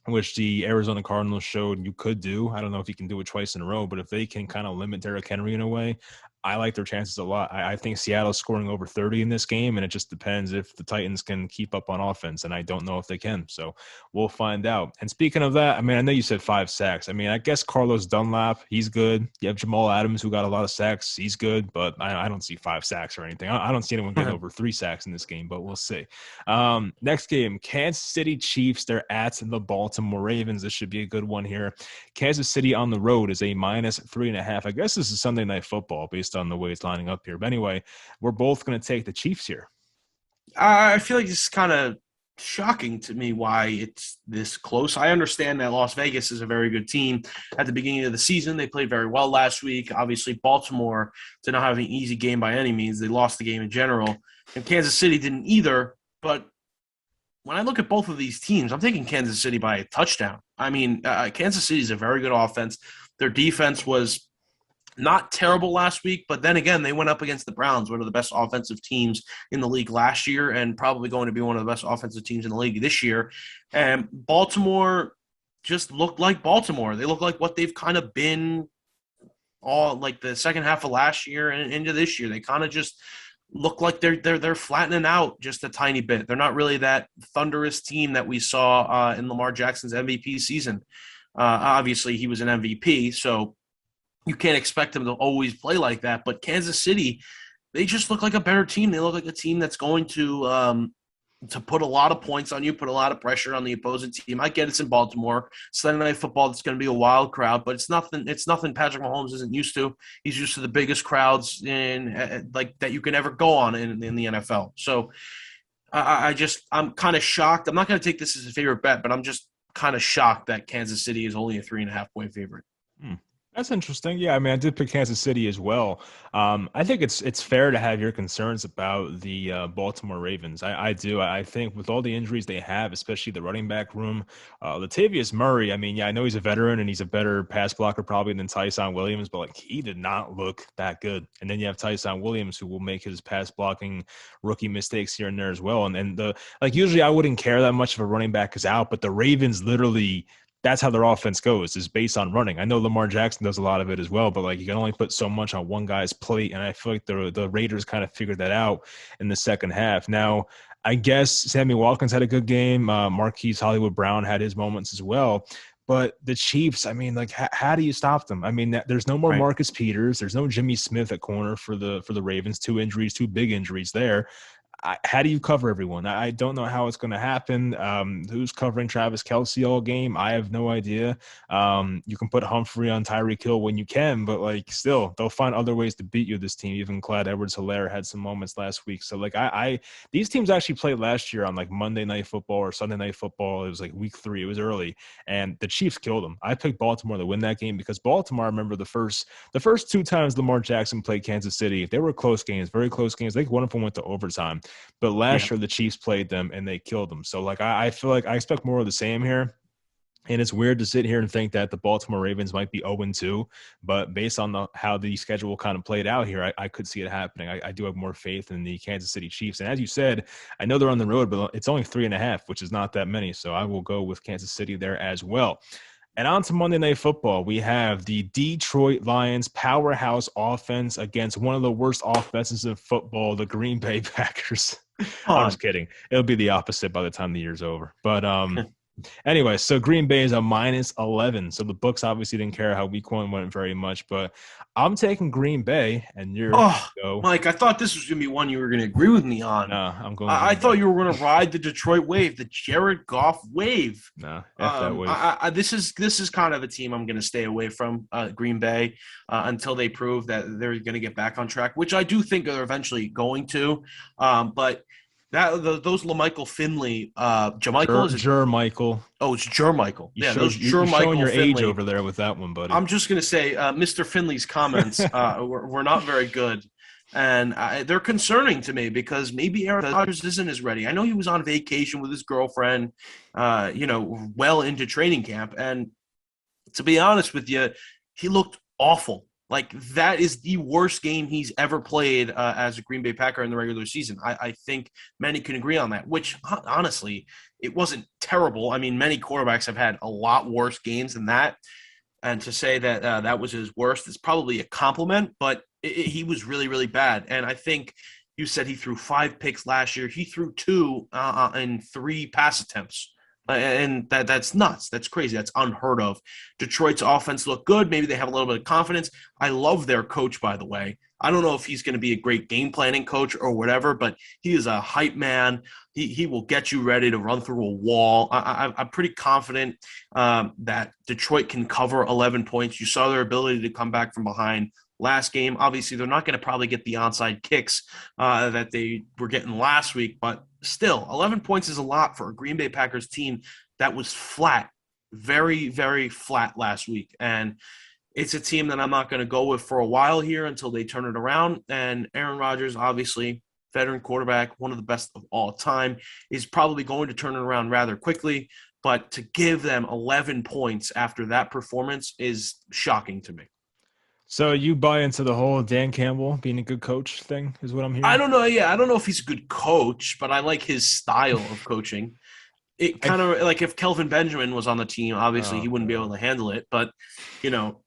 which the Arizona Cardinals showed you could do. I don't know if you can do it twice in a row, but if they can kind of limit Derrick Henry in a way, I like their chances a lot. I think Seattle's scoring over 30 in this game, and it just depends if the Titans can keep up on offense, and I don't know if they can. So we'll find out. And speaking of that, I mean, I know you said 5 sacks. I mean, I guess Carlos Dunlap, he's good. You have Jamal Adams, who got a lot of sacks. He's good, but I don't see 5 sacks or anything. I don't see anyone getting over 3 sacks in this game, but we'll see. Next game, Kansas City Chiefs. They're at the Baltimore Ravens. This should be a good one here. Kansas City on the road is a -3.5. I guess this is Sunday Night Football based on the way it's lining up here. But anyway, we're both going to take the Chiefs here. I feel like it's kind of shocking to me why it's this close. I understand that Las Vegas is a very good team. At the beginning of the season, they played very well last week. Obviously, Baltimore did not have an easy game by any means. They lost the game in general. And Kansas City didn't either. But when I look at both of these teams, I'm taking Kansas City by a touchdown. I mean, Kansas City is a very good offense. Their defense was not terrible last week, but then again, they went up against the Browns, one of the best offensive teams in the league last year, and probably going to be one of the best offensive teams in the league this year. And Baltimore just looked like Baltimore. They look like what they've kind of been all like the second half of last year and into this year. They kind of just look like they're flattening out just a tiny bit. They're not really that thunderous team that we saw in Lamar Jackson's MVP season. Obviously, he was an MVP, so you can't expect them to always play like that. But Kansas City, they just look like a better team. They look like a team that's going to put a lot of points on you, put a lot of pressure on the opposing team. I get it's in Baltimore. Sunday Night Football, it's going to be a wild crowd, but it's nothing. It's nothing Patrick Mahomes isn't used to. He's used to the biggest crowds in like that you can ever go on in the NFL. So I'm kind of shocked. I'm not going to take this as a favorite bet, but I'm just kind of shocked that Kansas City is only a 3.5-point favorite. Hmm. That's interesting. Yeah, I mean, I did pick Kansas City as well. I think it's fair to have your concerns about the Baltimore Ravens. I do. I think with all the injuries they have, especially the running back room, Latavius Murray. I mean, yeah, I know he's a veteran and he's a better pass blocker probably than Tyson Williams, but like he did not look that good. And then you have Tyson Williams who will make his pass blocking rookie mistakes here and there as well. And the like usually I wouldn't care that much if a running back is out, but the Ravens literally that's how their offense goes is based on running. I know Lamar Jackson does a lot of it as well, but like you can only put so much on one guy's plate. And I feel like the Raiders kind of figured that out in the second half. Now, I guess Sammy Watkins had a good game. Marquise Hollywood Brown had his moments as well. But the Chiefs, I mean, like, how do you stop them? I mean, there's no more Right. Marcus Peters. There's no Jimmy Smith at corner for the Ravens. 2 injuries, 2 big injuries there. How do you cover everyone? I don't know how it's going to happen. Who's covering Travis Kelce all game? I have no idea. You can put Humphrey on Tyreek Hill when you can, but like still, they'll find other ways to beat you. This team, even Clyde Edwards-Helaire had some moments last week. So like these teams actually played last year on like Monday Night Football or Sunday Night Football. It was like week 3. It was early, and the Chiefs killed them. I picked Baltimore to win that game because Baltimore. I remember the first 2 times Lamar Jackson played Kansas City. They were close games, very close games. I think one of them went to overtime. But Yeah. last year, the Chiefs played them and they killed them. So, like, I feel like I expect more of the same here. And it's weird to sit here and think that the Baltimore Ravens might be 0-2, but based on how the schedule kind of played out here, I could see it happening. I do have more faith in the Kansas City Chiefs. And as you said, I know they're on the road, but it's only 3.5, which is not that many. So I will go with Kansas City there as well. And on to Monday Night Football, we have the Detroit Lions powerhouse offense against one of the worst offenses in football, the Green Bay Packers. I'm Come just kidding. It'll be the opposite by the time the year's over. But anyway, so Green Bay is a -11. So the books obviously didn't care how week 1 went very much, but I'm taking Green Bay, and you're Oh, go. Mike, I thought this was going to be one you were going to agree with me on. Nah, I'm going I Green thought Bay. you were going to ride the Detroit wave, the Jared Goff wave. Nah, F that wave. This is kind of a team I'm going to stay away from, Green Bay, until they prove that they're going to get back on track, which I do think they're eventually going to. But those LaMichael Finley, Jamichael is it? Michael. Oh, it's Jermichael. Yeah, those You're showing Jermichael your age Finley. over there with that one, buddy. I'm just going to say, Mr. Finley's comments were not very good. And they're concerning to me because maybe Aaron Rodgers isn't as ready. I know he was on vacation with his girlfriend, well into training camp. And to be honest with you, he looked awful. Like, that is the worst game he's ever played as a Green Bay Packer in the regular season. I think many can agree on that, which, honestly, it wasn't terrible. I mean, many quarterbacks have had a lot worse games than that. And to say that that was his worst is probably a compliment. But he was really, really bad. And I think you said he threw 5 picks last year. He threw two in 3 pass attempts. And that's nuts. That's crazy. That's unheard of. Detroit's offense looked good. Maybe they have a little bit of confidence. I love their coach, by the way. I don't know if he's going to be a great game planning coach or whatever, but he is a hype man. He will get you ready to run through a wall. I'm pretty confident that Detroit can cover 11 points. You saw their ability to come back from behind last game. Obviously, they're not going to probably get the onside kicks that they were getting last week, but still, 11 points is a lot for a Green Bay Packers team that was flat, very, very flat last week. And it's a team that I'm not going to go with for a while here until they turn it around. And Aaron Rodgers, obviously, veteran quarterback, one of the best of all time, is probably going to turn it around rather quickly. But to give them 11 points after that performance is shocking to me. So you buy into the whole Dan Campbell being a good coach thing, is what I'm I hearing? don't know. Yeah, I don't know if he's a good coach, but I like his style of coaching. It I kind of like if Kelvin Benjamin was on the team, obviously he oh wouldn't be able god. to handle it. But you know,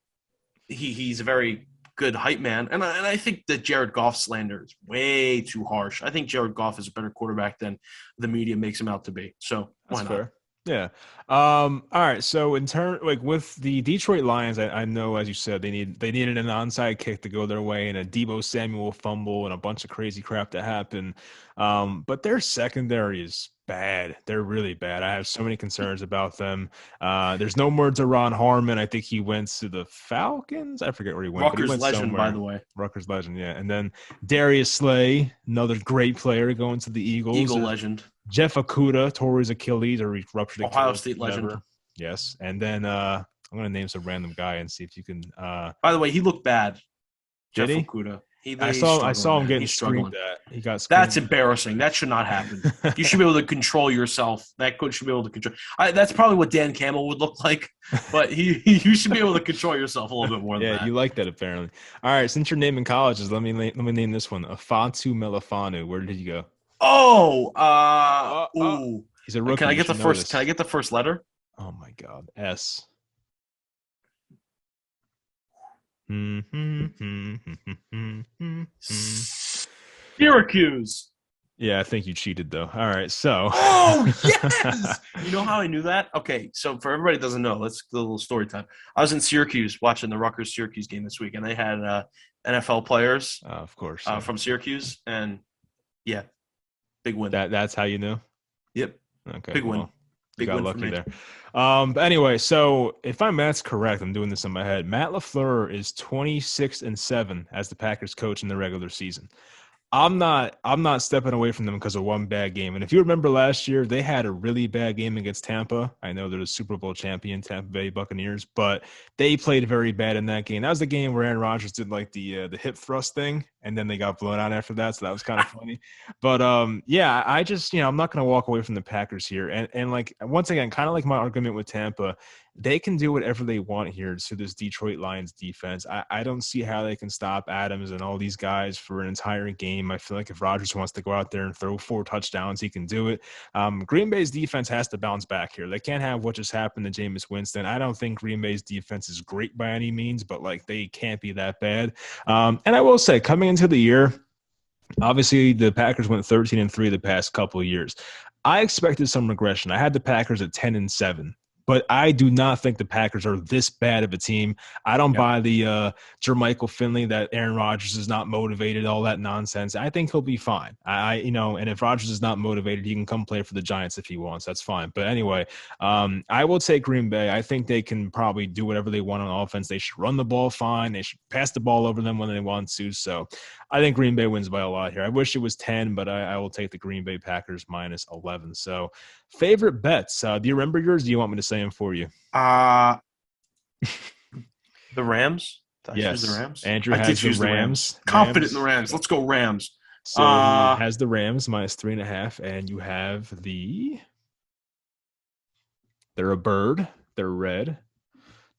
he's a very good hype man, and I think that Jared Goff slander is way too harsh. I think Jared Goff is a better quarterback than the media makes him out to be. So That's why not? fair. Yeah. All right. So in turn, like with the Detroit Lions, I know as you said they needed an onside kick to go their way and a Debo Samuel fumble and a bunch of crazy crap that happened. But their secondary is bad. They're really bad. I have so many concerns about them. There's no more Deron Harmon. I think he went to the Falcons. I forget where he went, but he Rutgers went legend, by somewhere. the way, Rutgers legend, yeah. And then Darius Slay, another great player, going to the Eagles. Eagle legend, Jeff Okuda tore his Achilles or he ruptured Ohio Achilles, State legend. whatever. Yes. And then I'm gonna name some random guy and see if you can By the way, he looked bad. did Jeff he? Okuda. I He's saw I struggling, saw him man. getting He's screamed struggling. at. He got That's screamed embarrassing. That should not happen. You should at. be able to control yourself. That coach should be able to control. That's probably what Dan Campbell would look like, but you should be able to control yourself a little bit more than Yeah, that. you like that apparently. All right, since you're naming colleges, let me name this one. Afatu Melafanu. Where did you go? Oh, Oh. ooh. He's a Can rookie. I You get the should know first? Can I this. get the first letter? Oh my God. S. Yeah, Syracuse. I think you cheated though. All right, so Oh yes. You know how I knew that? Okay, so for everybody that doesn't know, let's do a little story time. I was in Syracuse watching the Rutgers Syracuse game this week, and they had NFL players of course, yeah. from Syracuse, and yeah, big win. That's how you knew. Yep, Okay, big win. well, you Big got win for lucky me. there. But anyway, so if my math's correct, I'm doing this in my head. Matt LaFleur is 26-7 as the Packers coach in the regular season. I'm not stepping away from them because of one bad game. And if you remember last year, they had a really bad game against Tampa. I know they're the Super Bowl champion, Tampa Bay Buccaneers, but they played very bad in that game. That was the game where Aaron Rodgers did like the hip thrust thing, and then they got blown out after that. So that was kind of funny. But yeah, I just I'm not gonna walk away from the Packers here. And like once again, kind of like my argument with Tampa, they can do whatever they want here to this Detroit Lions defense. I don't see how they can stop Adams and all these guys for an entire game. I feel like if Rodgers wants to go out there and throw 4 touchdowns, he can do it. Green Bay's defense has to bounce back here. They can't have what just happened to Jameis Winston. I don't think Green Bay's defense is great by any means, but like they can't be that bad. And I will say, coming into the year, obviously the Packers went 13-3 the past couple of years. I expected some regression. I had the Packers at 10-7. But I do not think the Packers are this bad of a team. I don't Yep. buy the Jermichael Finley that Aaron Rodgers is not motivated, all that nonsense. I think he'll be fine. And if Rodgers is not motivated, he can come play for the Giants if he wants. That's fine. But anyway, I will take Green Bay. I think they can probably do whatever they want on offense. They should run the ball fine. They should pass the ball over them when they want to. So I think Green Bay wins by a lot here. I wish it was 10, but I will take the Green Bay Packers minus 11. So favorite bets. Do you remember yours? Do you want me to say them for you? Uh the Rams. Did I choose the Yes. Rams? Andrew I did has the choose the Rams. Rams. Confident in the Rams. Rams. Let's go Rams. So he Uh has the Rams minus 3.5, and you have they're a bird. They're red.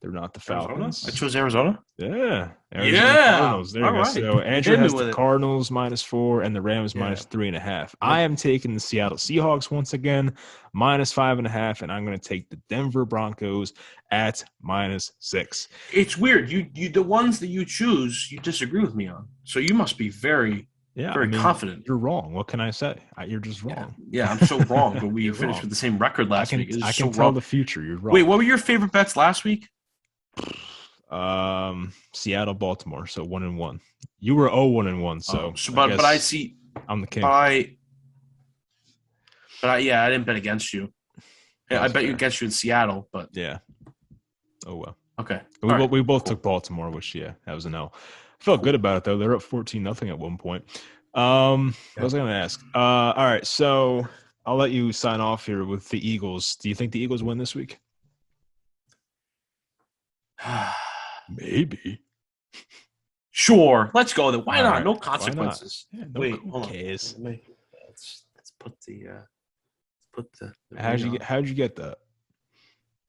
They're not the Arizona? I Falcons. chose Arizona. Yeah, Arizona Yeah. Cardinals. There All you go. right. So You Andrew hit me has the with it. Cardinals -4 and the Rams Yeah. -3.5. I I, am taking the Seattle Seahawks once again -5.5, and I'm going to take the Denver Broncos at -6. it's weird. You the ones that you choose, you disagree with me on. So you must be very, Yeah, I very mean, confident. you're wrong. What can I say? You're just Yeah. wrong. Yeah, I'm so wrong, but we You're finished wrong. with the same record last week. It's I just can so tell wrong. the future. You're Wait, wrong. what were your favorite bets last week? Seattle, Baltimore. So 1-1. You were 0-1, Oh, so so I but I guess see, I'm the but king. I, yeah, I didn't bet against you. Yeah, I That's bet you fair. against you in Seattle, but Yeah. Oh well. okay. We All right. both we both Cool. took Baltimore, which yeah, that was an L. Felt good Cool. about it though. They're up 14-0 at one point. What Yeah. was I gonna ask? All right, so I'll let you sign off here with the Eagles. Do you think the Eagles win this week? Maybe. Sure. Let's go then. Why All not? right. No Why not? consequences. Yeah, no, Wait, who hold on. cares? Let's put the How'd ring you get on. how'd you get that?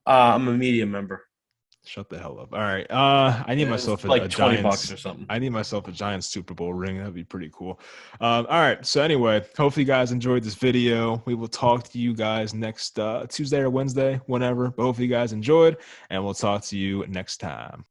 I'm a media member. Shut the hell up. All right. I need Yeah, it's myself a like $20 Giants. or something. I need myself a Giants Super Bowl ring. That'd be pretty cool. All right. So anyway, hopefully you guys enjoyed this video. We will talk to you guys next Tuesday or Wednesday, whenever. But hopefully you guys enjoyed, and we'll talk to you next time.